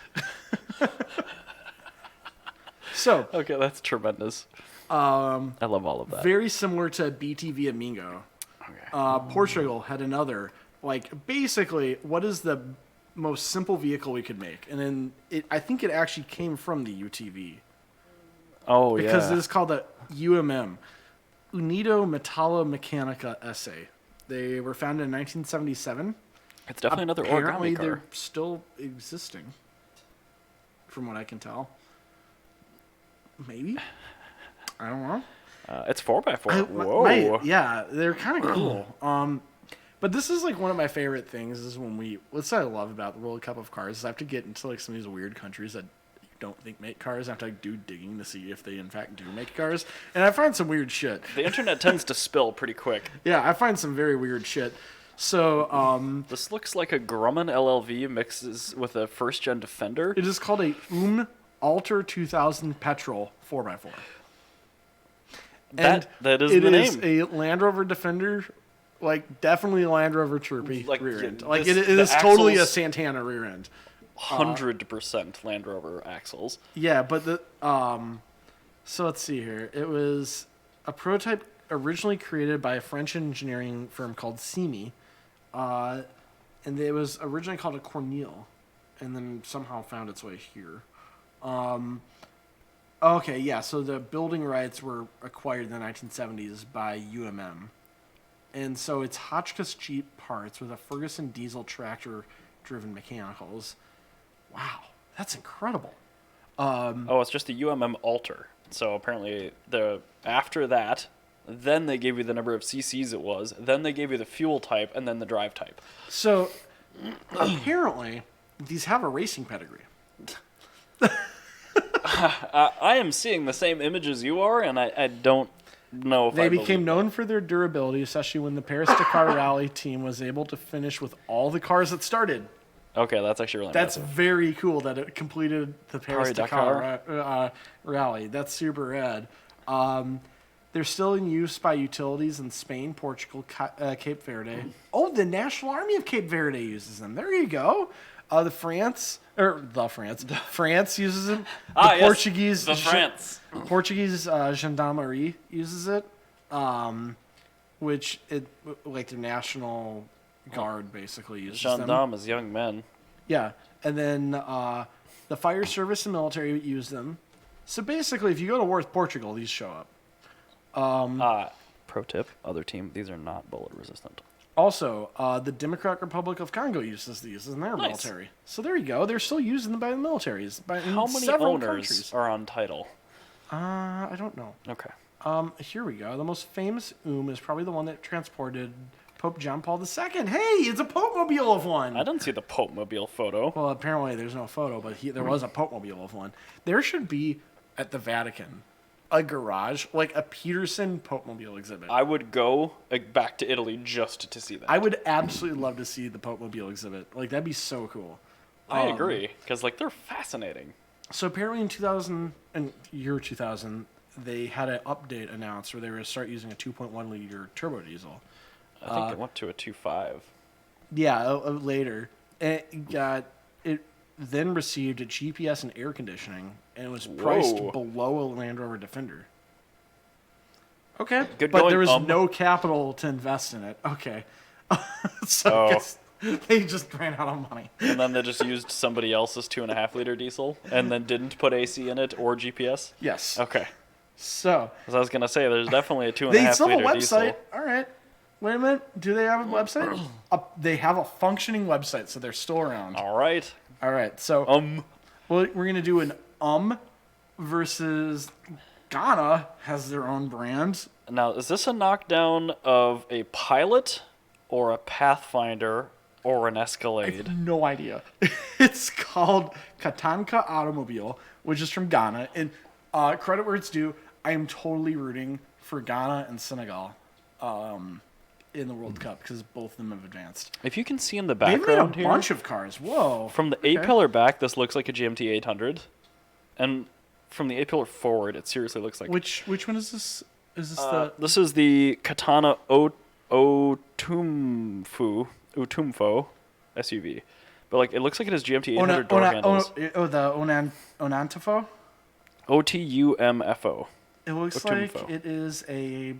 So okay, that's tremendous. I love all of that. Very similar to BTV Amigo. Okay. Portugal had another. Like, basically, what is the most simple vehicle we could make? And then I think it actually came from the UTV. Oh, Because yeah. it is called the UMM, Unido Metallomecanica SA. They were founded in 1977. It's definitely another Apparently, origami car. they're still existing, from what I can tell. Maybe? I don't know. It's 4x4. Whoa. Yeah, they're kind of cool. But this is like one of my favorite things is when what's I love about the World Cup of Cars is I have to get into like some of these weird countries that you don't think make cars. I have to like do digging to see if they in fact do make cars. And I find some weird shit. The internet tends to spill pretty quick. Yeah, I find some very weird shit. So, This looks like a Grumman LLV mixes with a first-gen Defender. it is called a Alter 2000 Petrol 4x4. That is it the is name. a Land Rover Defender, like definitely a Land Rover Chirpy Like, rear end. yeah, Like this- it the is totally a axles- Santana rear end. 100% Land Rover axles. Yeah, but so let's see here. It was a prototype originally created by a French engineering firm called Simi, and it was originally called a Cornille, and then somehow found its way here. Okay, yeah. So the building rights were acquired in the 1970s by UMM, and so it's Hotchkiss Jeep parts with a Ferguson diesel tractor-driven mechanicals. Wow, that's incredible. Oh, it's just the UMM Alter. So apparently, after that, then they gave you the number of cc's it was, then they gave you the fuel type, and then the drive type. So apparently, these have a racing pedigree. I am seeing the same image as you are, and I don't know if They I became believe known for their durability, especially when the Paris Dakar Rally team was able to finish with all the cars that started. that. Okay, that's actually really That's impressive. very cool that it completed the Paris Dakar. Dakar Rally. That's super rad. They're still in use by utilities in Spain, Portugal, Cape Verde. Oh, the National Army of Cape Verde uses them. There you go. France uses them. The Portuguese, the France. Portuguese Gendarmerie uses it, which like their National Guard basically uses them. Gendarmes as young men. Yeah, and then the fire service and military use them. So basically, if you go to war with Portugal, these show up. Pro tip, other team, these are not bullet resistant. Also, the Democratic Republic of Congo uses these in their Nice. military. So there you go. They're still using them by the militaries. How many owners are on title? I don't know. Okay. Here we go. The most famous is probably the one that transported Pope John Paul II. Hey, it's a Pope-mobile of one. I didn't see the Pope Mobile photo. Well, apparently there's no photo, but there was a Pope-mobile of one. There should be, at the Vatican, a garage, like a Peterson Pope-mobile exhibit. I would go back to Italy just to see that. I would absolutely love to see the Pope-mobile exhibit. Like, that'd be so cool. I agree, because like they're fascinating. So apparently in 2000, they had an update announced where they were going to start using a 2.1 liter turbo diesel. I think it went to a 2.5. Yeah, later. And it then received a GPS and air conditioning, and it was priced Whoa. below a Land Rover Defender. Okay, Good but going, there was no capital to invest in it. Okay, so I guess they just ran out of money. And then they just used somebody else's 2.5 liter diesel, and then didn't put AC in it or GPS. Yes. Okay. So As I was gonna say, there's definitely a 2.5 they still have liter a diesel. website. All right. Wait a minute. Do they have a website? They have a functioning website, so they're still around. All right. All right. So we're gonna do an versus Ghana has their own brand. Now, is this a knockdown of a Pilot or a Pathfinder or an I Escalade? have no idea. It's called Katanka Automobile, which is from Ghana. And credit where it's due, I am totally rooting for Ghana and Senegal in the World Cup because both of them have advanced. If you can see in the They've made a background here, bunch of cars. Whoa. from the A-pillar back, this looks like a GMT 800. And from the A-pillar forward, it seriously looks like... Which one is this? Is this This is the Katana Otumfo SUV. But like, it looks like it has GMT 800 door handles. the Onantifo? OTUMFO. It looks Otumfo. like it is a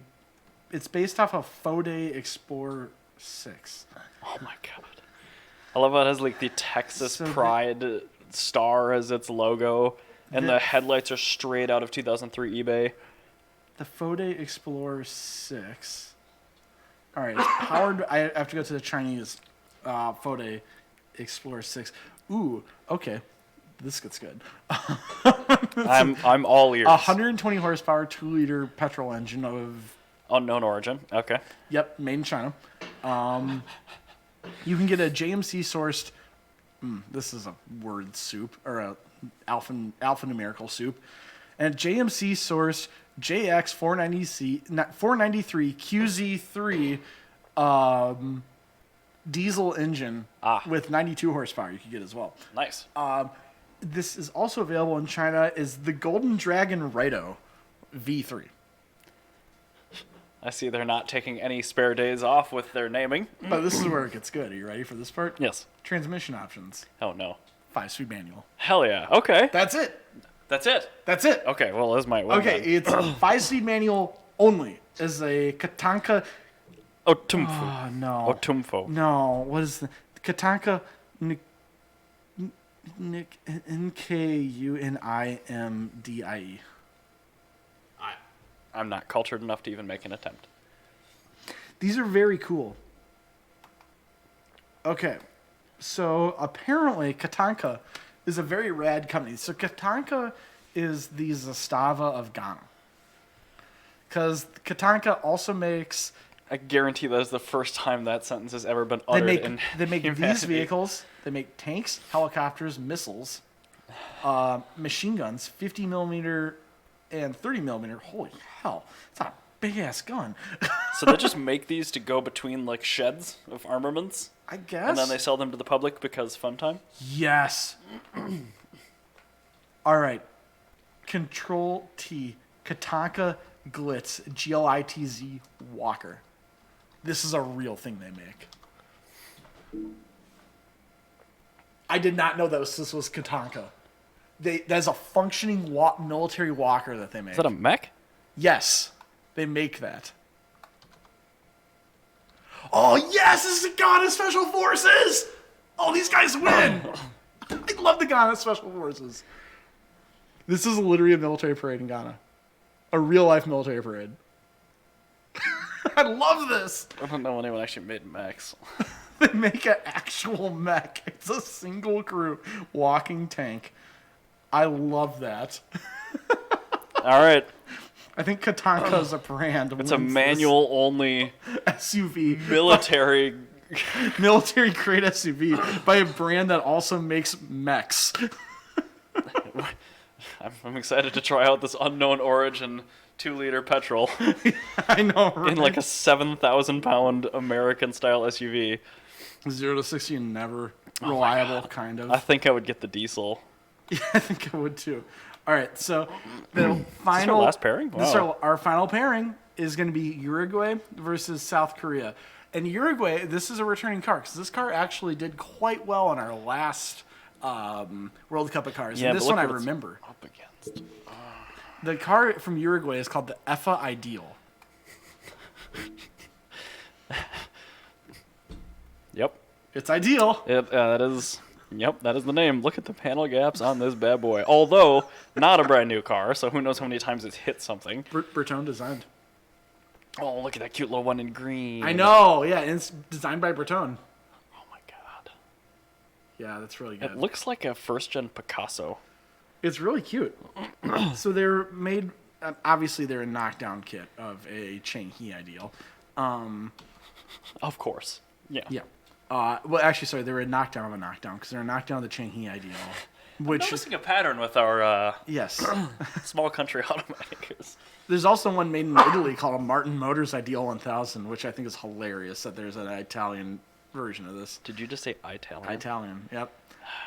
It's based off of Fode Explorer 6. Oh my god. I love how it has like the Texas Pride star as its logo, and the headlights are straight out of 2003 eBay. The Fode Explorer 6. All right, it's powered. I have to go to the Chinese Fode Explorer 6. Ooh, okay. This gets good. I'm all ears. 120 horsepower, 2-liter petrol engine of unknown origin. Okay. Yep, made in China. You can get a JMC sourced. This is a word soup or a alphanumerical soup, and JMC sourced JX 493 QZ3 diesel engine with 92 horsepower. You can get as well. Nice. This is also available in China. Is the Golden Dragon Rito V3. I see they're not taking any spare days off with their naming. But this is where it gets good. Are you ready for this part? Yes. Transmission options. Oh, no. 5-speed manual. Hell yeah. Okay. That's it. That's it. That's it. Okay, well, this might win. Okay, it's 5-speed manual only. Is a Katanka. Otumfu. Oh, no. Otumfo. No. What is the Katanka Nkunimdie? I'm not cultured enough to even make an attempt. These are very cool. Okay, so apparently Katanka is a very rad company. So Katanka is the Zastava of Ghana. Because Katanka also makes... I guarantee that is the first time that sentence has ever been uttered in They make humanity. these vehicles. They make tanks, helicopters, missiles, machine guns, 50 millimeter and 30 millimeter. Holy hell. It's a big-ass gun. So they just make these to go between, like, sheds of armaments? I guess. And then they sell them to the public because fun time? Yes. All right. Control T. Katanka Glitz. GLITZ Walker. This is a real thing they make. I did not know this was Katanka. That's a functioning military walker that they make. Is that a mech? Yes. They make that. Oh, yes! This is the Ghana Special Forces! Oh, these guys win! I love the Ghana Special Forces. This is literally a military parade in Ghana. A real-life military parade. I love this! I don't know anyone actually made mechs. They make an actual mech. It's a single crew walking tank. I love that. All right. I think Katanka is a brand. It's a manual-only SUV. military Military-grade SUV by a brand that also makes mechs. I'm excited to try out this unknown origin 2-liter petrol I know, right? in like a 7,000-pound American-style SUV. 0 to 60 never reliable, kind of. I think I would get the diesel. Yeah, I think I would too. All right, so the final. Is this our last pairing? Wow. Our final pairing is going to be Uruguay versus South Korea. And Uruguay, this is a returning car because this car actually did quite well in our last World Cup of cars. Yeah, and this one I remember. Up against. The car from Uruguay is called the EFA Ideal. Yep. It's ideal. That is. Yep, that is the name. Look at the panel gaps on this bad boy. Although, not a brand new car, so who knows how many times it's hit something. Bertone designed. Oh, look at that cute little one in green. I know, yeah, and it's designed by Bertone. Oh my god. Yeah, that's really good. It looks like a first-gen Picasso. It's really cute. So they're made, obviously they're a knockdown kit of a Changhe Ideal. Of course. Yeah. Yeah. Well, actually, sorry, they were a knockdown of a knockdown because they're a knockdown of the Changhe Ideal. Which Noticing a pattern with our yes, small country automakers. there's also one made in Italy called a Martin Motors Ideal 1000, which I think is hilarious that there's an Italian version of this. Did you just say Italian? Italian, yep.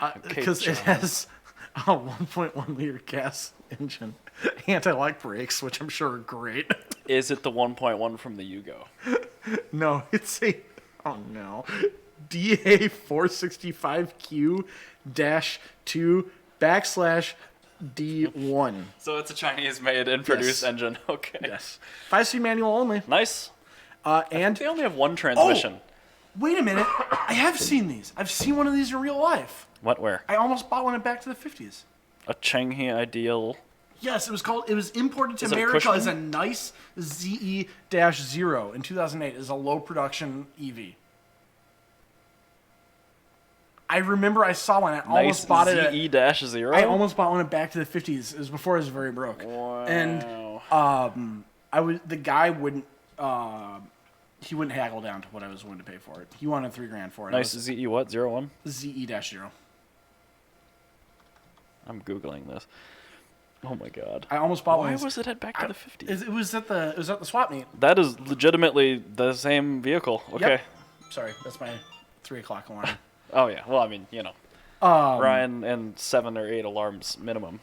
Okay, Because it has a 1.1 liter gas engine, anti-lock brakes, which I'm sure are great. Is it the 1.1 from the Yugo? No, it's a DA 465Q-2 /. D1. So it's a Chinese-made and produced Yes. engine. Okay. Yes. 5-speed manual only. Nice. And They only have one transmission. wait a minute. I have seen these. I've seen one of these in real life. What? Where? I almost bought one at Back to the 50s. A Changhe Ideal. Yes, it was imported to Is it America Cushman? as a nice ZE-0 in 2008 as a low production EV. I remember I saw one. I almost bought it at ZE-0. I almost bought one at Back to the 50s. It was before I was very broke. Wow. And the guy wouldn't he wouldn't haggle down to what I was willing to pay for it. He wanted $3,000 for it. Nice. ZE what? 01? ZE-0. I'm Googling this. Oh my god. I almost bought one. Why was it at Back to the 50s? It was at the swap meet. That is legitimately the same vehicle. Okay. Yep. Sorry, that's my 3 o'clock alarm. Oh yeah. Well, I mean, Ryan and 7 or 8 alarms minimum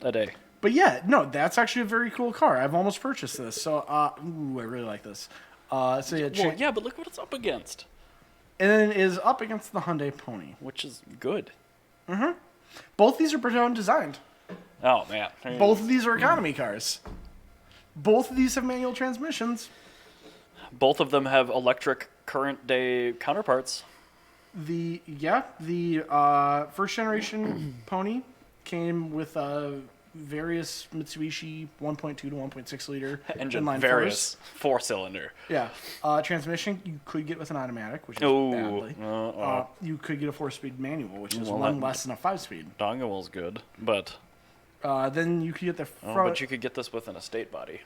a day. But yeah, no, that's actually a very cool car. I've almost purchased this, so I really like this. So yeah, Well, yeah, but look what it's up against, and then it is up against the Hyundai Pony. which is good. Both these are Breton designed. Oh man. Both of these are economy cars. Both of these have manual transmissions. Both of them have electric current day counterparts. The first generation Pony came with various Mitsubishi 1.2 to 1.6 liter Engine inline various fours. 4-cylinder. Yeah, transmission you could get with an automatic, which is Ooh. badly. You could get a 4-speed manual, which is Well, one that- less than a 5-speed. Donglewell's good, but Then you could get the front. but you could get this with an estate body.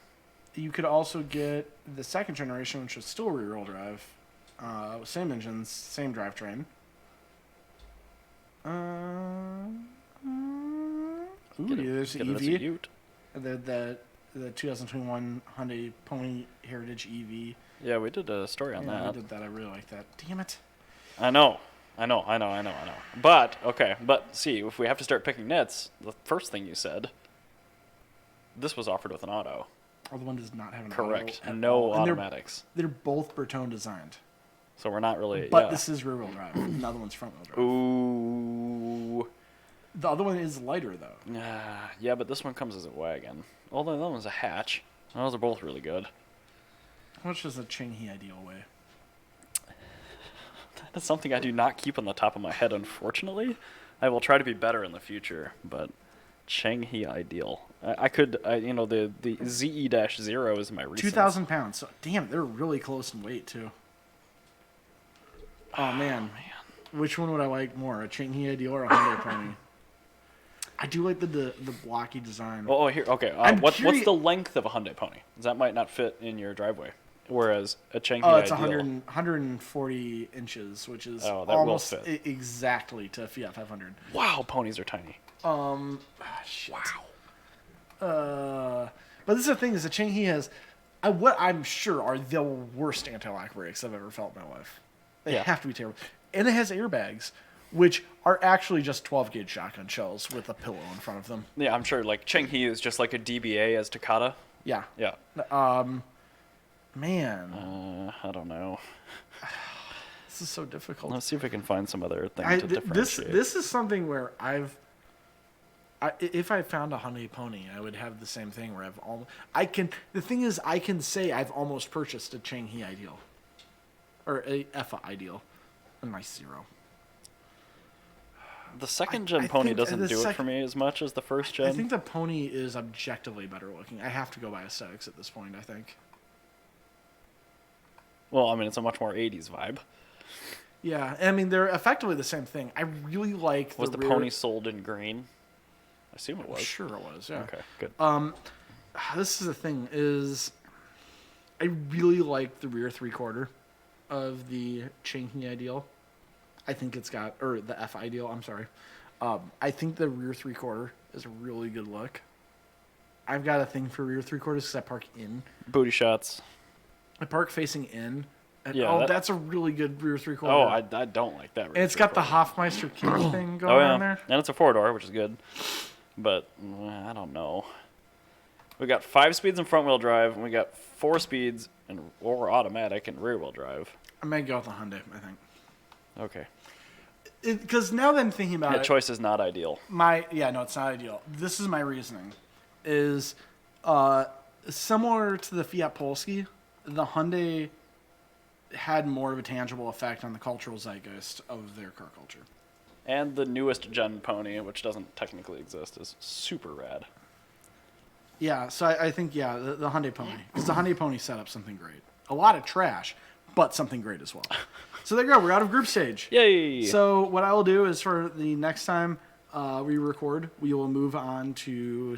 You could also get the second generation, which is still rear-wheel drive. Same engines, same drivetrain. There's the Get it as a EV. Ute. The 2021 Hyundai Pony Heritage EV. Yeah, we did a story on Yeah, I that. did that. I really like that. Damn it. I know. But see, if we have to start picking nits, the first thing you said, this was offered with an auto. Other one does not have an Correct. auto at No all. And automatics. They're both Breton designed. So we're not really. But yeah. this is rear-wheel drive. The other one's front-wheel drive. Ooh. The other one is lighter, though. Yeah, but this one comes as a wagon. Although that one's a hatch. Those are both really good. How much does a Changhe Ideal weigh? That's something I do not keep on the top of my head, unfortunately. I will try to be better in the future, but Changhe Ideal. The ZE-0 is my recent. 2,000 pounds. So, damn, they're really close in weight, too. Oh, man. Which one would I like more, a Changhe Ideal or a Hyundai Pony? I do like the blocky design. Oh, here. Okay. What's the length of a Hyundai Pony? That might not fit in your driveway. Whereas a Changhe it's Ideal. 140 inches, which is that will almost fit. Exactly to Fiat 500. Wow, ponies are tiny. Shit. But this is the thing: is the Changhe has what I'm sure are the worst anti-lock brakes I've ever felt in my life. They have to be terrible, and it has airbags, which are actually just 12-gauge shotgun shells with a pillow in front of them. Yeah, I'm sure. Like Changhe is just like a DBA as Takata. Yeah. Yeah. Man. I don't know. This is so difficult. Let's see if we can find some other thing to differentiate. This is something where if I found a Hyundai Pony, I would have the same thing where the thing is, I can say I've almost purchased a Changhe Ideal. Or a EFA Ideal. A nice 0. The second gen I Pony think doesn't the do it for me as much as the first gen. I think the Pony is objectively better looking. I have to go by aesthetics at this point, I think. Well, I mean, it's a much more 80s vibe. Yeah, I mean, they're effectively the same thing. I really like Was the Pony sold in green? I assume it was. Sure it was, yeah. Okay, good. This is the thing, is I really like the rear 3/4 of the Changhe Ideal. I think it's got, or the F Ideal, I'm sorry. I think the rear 3/4 is a really good look. I've got a thing for rear 3/4 because I park in. Booty shots. I park facing in. And, Yeah, that's a really good rear 3/4. Oh, I don't like that. And it's got the Hofmeister King thing going on there. And it's a 4-door, which is good. But I don't know. We got 5 speeds in front-wheel drive, and we got 4 speeds or automatic and rear-wheel drive. I might go with the Hyundai, I think. Okay. Because now that I'm thinking about That choice is not ideal. no, it's not ideal. This is my reasoning. Is similar to the Fiat Polski, the Hyundai had more of a tangible effect on the cultural zeitgeist of their car culture. And the newest gen pony, which doesn't technically exist, is super rad. Yeah, so I think, the Hyundai Pony. Because the Hyundai Pony set up something great. A lot of trash, but something great as well. So there you go. We're out of group stage. Yay! So what I will do is for the next time we record, we will move on to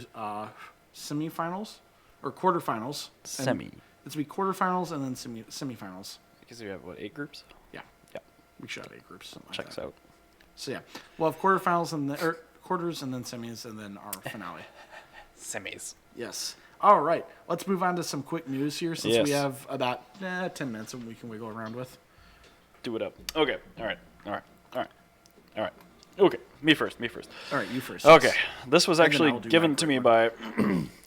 semifinals or quarterfinals. It's be quarterfinals and then semifinals. Because we have, 8 groups? Yeah. Yeah. We should have 8 groups. Checks out. So yeah, we'll have quarterfinals and quarters and then semis and then our finale. Semis. Yes. All right. Let's move on to some quick news here since Yes. we have about 10 minutes and we can wiggle around with. Do it up. Okay. All right. Okay. Me first. All right, you first. Okay. This was then actually I'll do given my to me by, I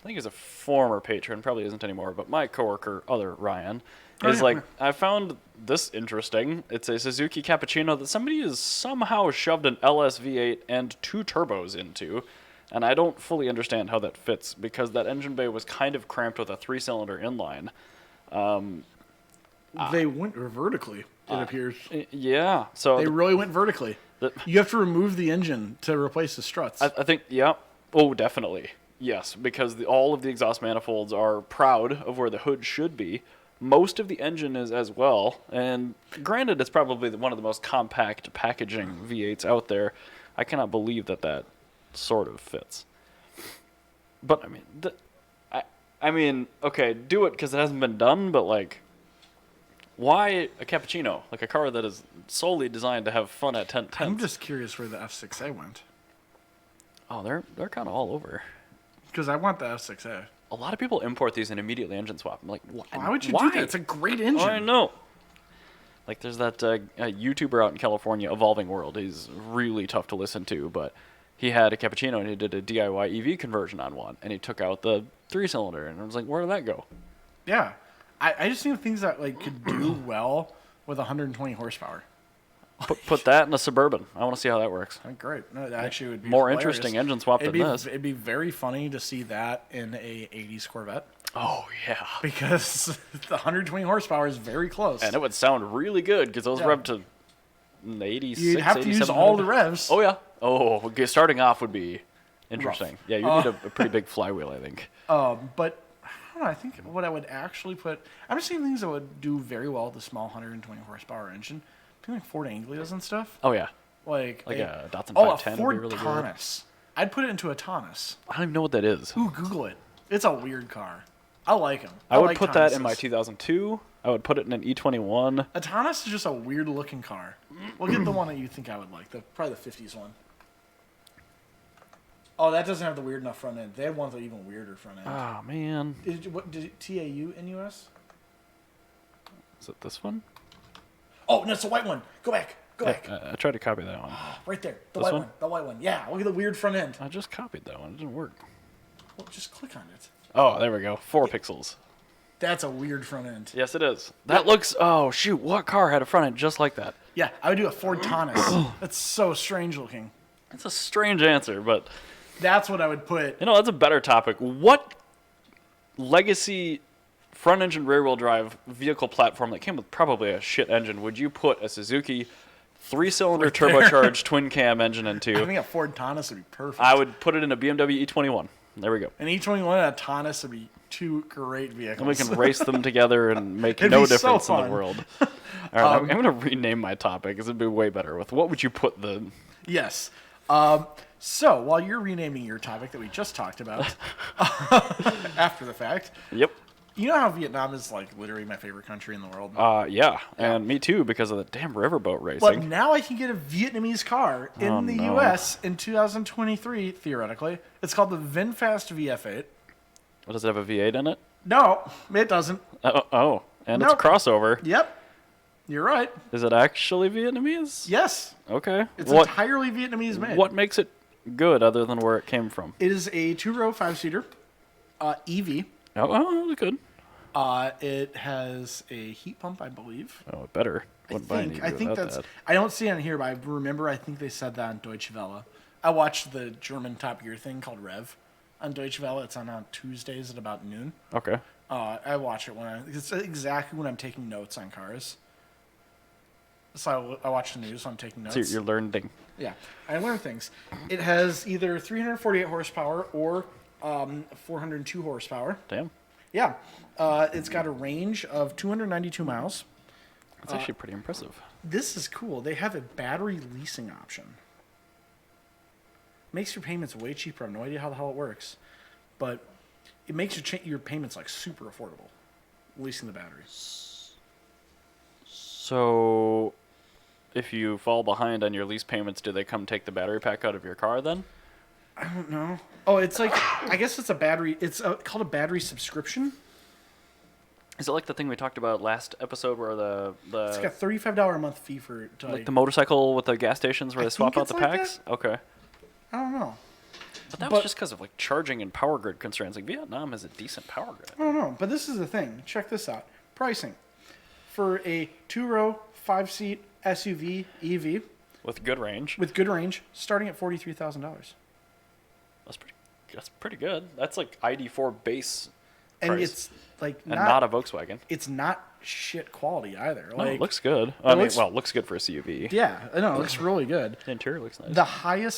think he's a former patron, probably isn't anymore, but my coworker, other Ryan, is I found this interesting. It's a Suzuki Cappuccino that somebody has somehow shoved an LSV8 and 2 turbos into, and I don't fully understand how that fits because that engine bay was kind of cramped with a 3-cylinder inline. They went vertically, it appears. Yeah. So They really went vertically. You have to remove the engine to replace the struts. I think, yeah. Oh, definitely. Yes, because all of the exhaust manifolds are proud of where the hood should be. Most of the engine is as well. And granted, it's probably one of the most compact packaging V8s out there. I cannot believe that sort of fits. But, I mean, okay, do it because it hasn't been done, but, why a Cappuccino? Like a car that is solely designed to have fun at 10 tenths. I'm just curious where the F6A went. Oh, they're kind of all over. Because I want the F6A. A lot of people import these and immediately engine swap. I'm like, why would you do that? It's a great engine. I know. Like, there's that YouTuber out in California, Evolving World. He's really tough to listen to, but he had a Cappuccino and he did a DIY EV conversion on one, and he took out the 3-cylinder, and I was like, where did that go? Yeah. I just think things that could do well with 120 horsepower. Put that in a Suburban. I want to see how that works. Great. No, that actually would be more hilarious. interesting engine swap than this. It'd be very funny to see that in a 80s Corvette. Oh, yeah. Because the 120 horsepower is very close. And it would sound really good because those rev to 86, You'd have to use all the revs. Oh, yeah. Oh, starting off would be interesting. Rough. Yeah, you need a pretty big flywheel, I think. But I don't know. I think what I would actually put... I'm just seeing things that would do very well with the small 120 horsepower engine. Something like Ford Anglias and stuff. Oh, yeah. Like a Datsun 510 a Ford would be really Taunus. I'd put it into a Taunus. I don't even know what that is. Ooh, Google it. It's a weird car. I like them. I would put that in my 2002. I would put it in an E21. A Taunus is just a weird looking car. We'll get the one that you think I would like. Probably the 50s one. Oh, that doesn't have the weird enough front end. They had ones with even weirder front end. Oh, man. Did it TAU NUS? Is it this one? Oh, no, it's the white one. Go back. I tried to copy that one. Right there. The This white one? one. The white one. Yeah, look at the weird front end. I just copied that one. It didn't work. Well, just click on it. Oh, there we go. 4 pixels. That's a weird front end. Yes, it is. That looks... Oh, shoot. What car had a front end just like that? Yeah, I would do a Ford Taunus. That's so strange looking. That's a strange answer, but... That's what I would put. That's a better topic. What legacy front-engine rear-wheel drive vehicle platform that came with probably a shit engine would you put a Suzuki 3-cylinder turbocharged twin-cam engine into? I think a Ford Taunus would be perfect. I would put it in a BMW E21. There we go. An E21 and a Taunus would be 2 great vehicles. And we can race them together and make It'd no be so difference in fun. the world. All right, I'm going to rename my topic because it'd be way better with what would you put the... Yes. So, while you're renaming your topic that we just talked about after the fact, Yep. you know how Vietnam is literally my favorite country in the world? Yeah, and me too because of the damn riverboat racing. But now I can get a Vietnamese car in the no. U.S. in 2023, theoretically. It's called the VinFast VF8. What, does it have a V8 in it? No, it doesn't. Oh, and Nope. it's a crossover. Yep. You're right. Is it actually Vietnamese? Yes. Okay. It's entirely Vietnamese made. What makes it good other than where it came from? It is a 2-row 5-seater EV. Oh, good. It has a heat pump, I believe. Oh, it better. I think that's. I don't see it on here, but I think they said that on Deutsche Welle. I watched the German Top Gear thing called Rev on Deutsche Welle. It's on Tuesdays at about noon. Okay. I watch it it's exactly when I'm taking notes on cars. So I watch the news when I'm taking notes. So you're learning. Yeah, I learn things. It has either 348 horsepower or 402 horsepower. Damn. Yeah. It's got a range of 292 miles. That's actually pretty impressive. This is cool. They have a battery leasing option. Makes your payments way cheaper. I have no idea how the hell it works. But it makes your payments like super affordable. Leasing the battery. So if you fall behind on your lease payments, do they come take the battery pack out of your car then? I don't know. Oh, it's like, I guess it's a battery. It's called a battery subscription. Is it like the thing we talked about last episode where It's got $35 a month fee for like the motorcycle with the gas stations where they swap out the packs? Okay. I don't know. But that was just because of like charging and power grid concerns. Like Vietnam has a decent power grid. I don't know. But this is the thing. Check this out. Pricing. For a 2-row, 5-seat SUV EV. With good range. Starting at $43,000. That's pretty good. That's like ID4 base and price. It's like not a Volkswagen. It's not shit quality either. No, it looks good. It looks good for a CUV. Yeah, no, it looks really good. The interior looks nice.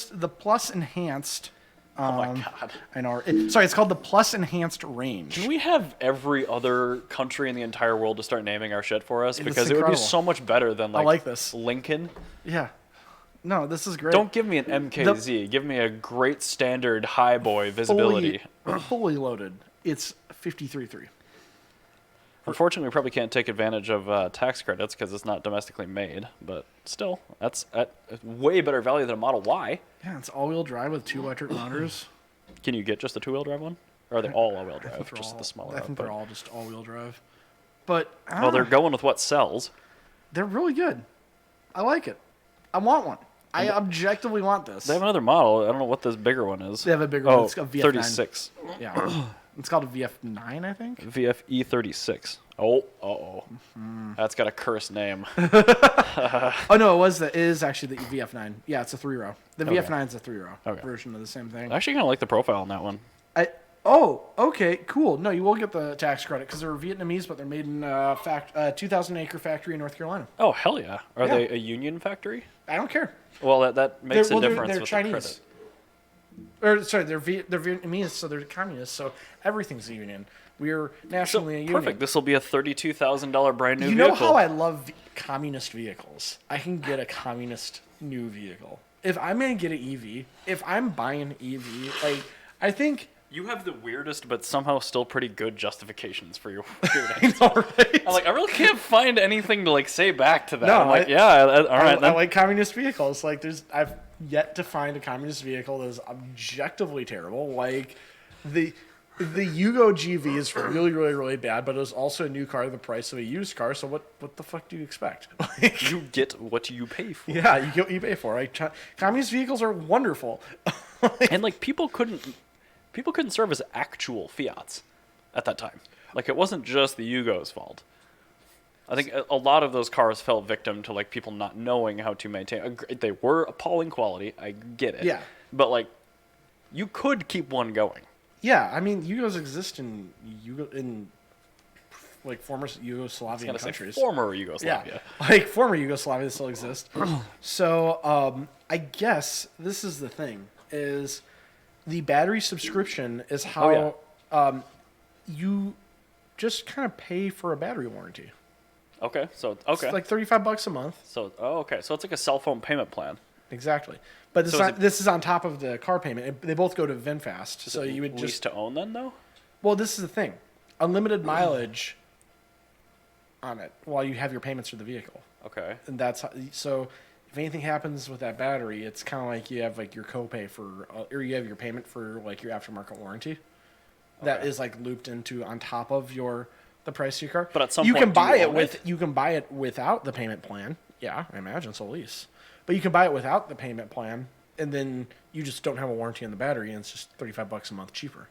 The Plus Enhanced. Oh my god! I know. It's called the Plus Enhanced range. Can we have every other country in the entire world to start naming our shit for us? Because it would be incredible. so much better than I like this. Lincoln. Yeah. No, this is great. Don't give me an MKZ. Give me a great standard high boy visibility. Fully loaded. It's 53.3. Unfortunately, we probably can't take advantage of tax credits because it's not domestically made. But still, that's at way better value than a Model Y. Yeah, it's all-wheel drive with 2 electric motors. Can you get just the 2-wheel drive one? Or are they all all-wheel drive? Just the smaller. I think they're all just all-wheel drive. But they're going with what sells. They're really good. I like it. I want one. I objectively want this. They have another model. I don't know what this bigger one is. They have a bigger one. It's a VF9. 36. Yeah. It's called a VF9, I think. VFE 36. Oh, That's got a cursed name. Oh no, it is actually the VF9. Yeah, it's a 3-row. The VF9 is a 3-row version of the same thing. I actually kind of like the profile on that one. Okay, cool. No, you will get the tax credit because they're Vietnamese, but they're made in a 2,000-acre factory in North Carolina. Oh, hell yeah. Are they a union factory? I don't care. Well, that makes a difference they're with Chinese. the credit. They're Vietnamese, so they're communists, so everything's a union. We're nationally a union. Perfect. This will be a $32,000 brand new vehicle. vehicle. You know how I love communist vehicles? I can get a communist new vehicle. If I'm going to get an EV, if I'm buying an EV, I think... You have the weirdest, but somehow still pretty good justifications for your weird I know, right? I really can't find anything to say back to that. No, I'm like, all right. I like communist vehicles. I've yet to find a communist vehicle that is objectively terrible. Like the Yugo GV is really, really, really bad, but it was also a new car, the price of a used car. So what the fuck do you expect? You get what you pay for. Yeah, you get what you pay for. Communist vehicles are wonderful. And people couldn't serve as actual Fiats at that time. It wasn't just the Yugo's fault. I think a lot of those cars fell victim to people not knowing how to maintain. They were appalling quality. I get it. Yeah. But you could keep one going. Yeah, I mean Yugos exist in former Yugoslavian countries. Former Yugoslavia. Yeah, former Yugoslavia still exist. So I guess this is the thing is. The battery subscription is how you just kind of pay for a battery warranty. Okay, so it's like $35 a month. So so it's like a cell phone payment plan. Exactly, but this is on top of the car payment. They both go to VinFast, so you would lease to own then though. Well, this is the thing: unlimited mileage on it while you have your payments for the vehicle. Okay, and that's so. If anything happens with that battery, it's kind of like you have your copay or you have your payment for your aftermarket warranty. That is looped into on top of the price of your car. But at some you point, can buy it you can buy it without the payment plan. Yeah, I imagine it's a lease. But you can buy it without the payment plan, and then you just don't have a warranty on the battery, and it's just $35 a month cheaper.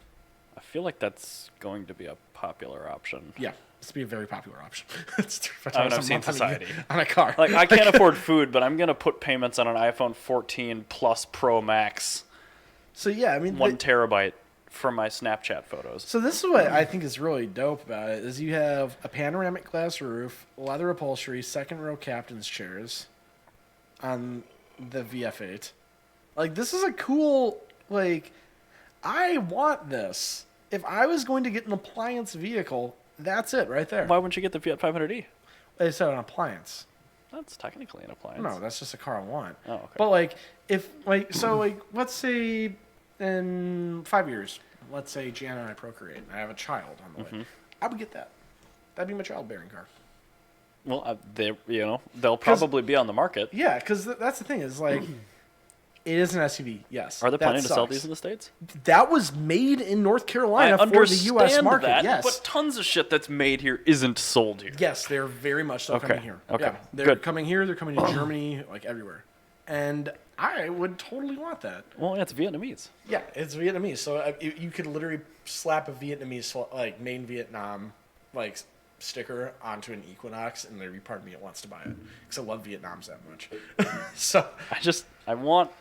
I feel like that's going to be a popular option. Yeah, it's to be a very popular option. It's I've seen society on a car. Like, I can't afford food, but I'm gonna put payments on an iPhone 14 Plus Pro Max. So yeah, I mean, 1 terabyte for my Snapchat photos. So this is what I think is really dope about it: is you have a panoramic glass roof, leather upholstery, second row captain's chairs on the VF8. Like, this is a cool, like, I want this. If I was going to get an appliance vehicle, that's it right there. Why wouldn't you get the Fiat 500e? I said an appliance. That's technically an appliance. No, that's just a car I want. Oh, okay. But, like, if, like, so, like, let's say in 5 years, let's say Jan and I procreate, and I have a child on the way. I would get that. That'd be my childbearing car. Well, they'll probably be on the market. Yeah, because that's the thing is, like, it is an SUV, yes. Are they planning to sell these in the States? That was made in North Carolina for the U.S. market, that, yes. But tons of shit that's made here isn't sold here. Yes, they're very much so coming here. Okay, yeah, they're good. coming here, they're coming to Germany, like everywhere. And I would totally want that. Well, yeah, it's Vietnamese. Yeah, it's Vietnamese. So you could literally slap a Vietnamese, like, made in Vietnam, like, sticker onto an Equinox, and there'd be part of me that wants to buy it because I love Vietnams that much. So I want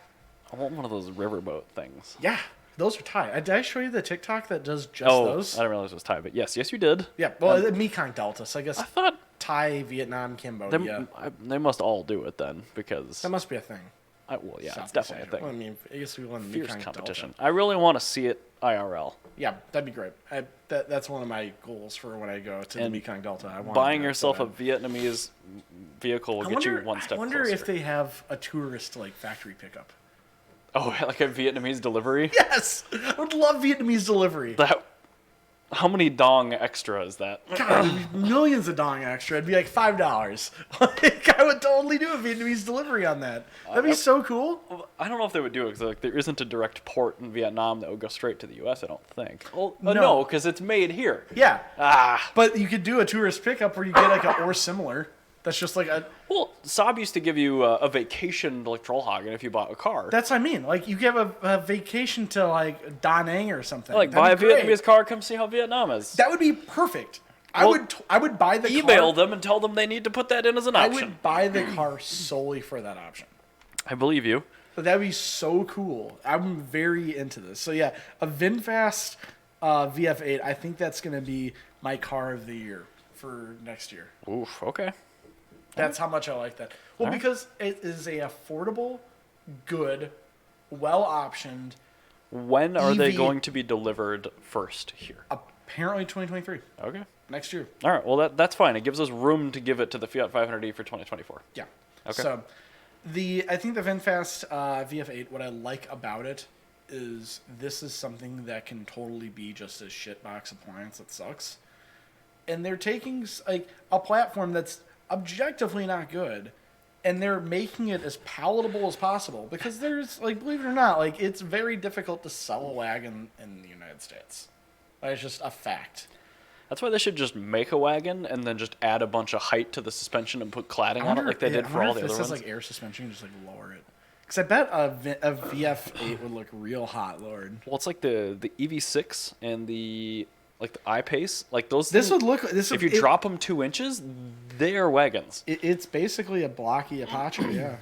one of those riverboat things. yeah, those are Thai. Did I show you the TikTok that does just those? I didn't realize it was Thai, but yes, you did. Yeah, well, the Mekong Delta. So I guess I thought Thai, Vietnam, Cambodia. they must all do it then, because That must be a thing. well, yeah, it's Southeast definitely Asia. a thing. Well, I mean, I guess we won the Fierce Mekong competition. Delta. I really want to see it IRL. Yeah, that'd be great. That's one of my goals for when I go to the Mekong Delta. I want Buying yourself a Vietnamese vehicle will get you one step closer. I wonder if they have a tourist, like, factory pickup. Oh, like a Vietnamese delivery? Yes! I would love Vietnamese delivery. How many dong extra is that? God, it'd be millions of dong extra. It'd be like $5. Like, I would totally do a Vietnamese delivery on that. That'd be so cool. I don't know if they would do it because, like, there isn't a direct port in Vietnam that would go straight to the U.S., I don't think. Well, No. no, because it's made here. Yeah. Ah. But you could do a tourist pickup where you get like a or similar. That's just like a. Well, Saab used to give you a vacation to, like, Trollhagen if you bought a car. That's what I mean. Like, you have a vacation to, like, Da Nang or something. Like, That'd buy a be great. Vietnamese car, come see how Vietnam is. That would be perfect. Well, I would buy the Email car. them and tell them they need to put that in as an I option. would buy the car solely for that option. I believe you. But that'd be so cool. I'm very into this. So yeah, a VinFast VF8. I think that's gonna be my car of the year for next year. Oof, okay. That's how much I like that. Well, because it is a affordable, good, well optioned. When are they EV going to be delivered first here? Apparently 2023. Okay. Next year. All right. Well, that's fine. It gives us room to give it to the Fiat 500e for 2024. Yeah. Okay. So I think the VinFast VF8, what I like about it is this is something that can totally be just a shitbox appliance that sucks. And they're taking, like, a platform that's objectively not good, and they're making it as palatable as possible, because there's, like, believe it or not, like, it's very difficult to sell a wagon in the United States. Like, it's just a fact. That's why they should just make a wagon and then just add a bunch of height to the suspension and put cladding on it like they did for all the other ones. If this has, like, air suspension, just, like, lower it. Because I bet a VF8 would look real hot, Lord. Well, it's like the EV6 and the I-Pace. Like, those This things, would look... if you drop them 2 inches, they are wagons. It's basically a blocky Apache, yeah.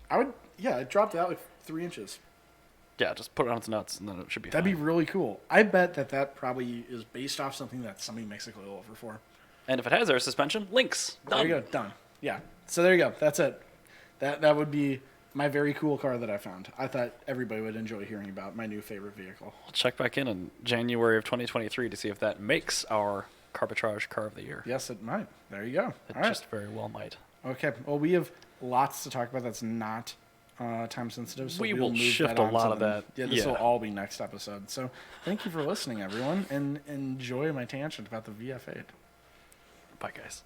I'd drop that like 3 inches. Yeah, just put it on its nuts, and then it should be That'd fine. be really cool. I bet that probably is based off something that somebody makes a coil over for. And if it has air suspension, links. Done. There you go, done. Yeah. So there you go. That's it. That would be my very cool car that I found. I thought everybody would enjoy hearing about my new favorite vehicle. We'll check back in January of 2023 to see if that makes our Carbitrage Car of the Year. Yes, it might. There you go. It All right. just very well might. Okay. Well, we have lots to talk about that's not time sensitive. So We we'll will move shift that a on lot to of the- that. Yeah, this will Yeah. all be next episode. So thank you for listening, everyone, and enjoy my tangent about the VF8. Bye, guys.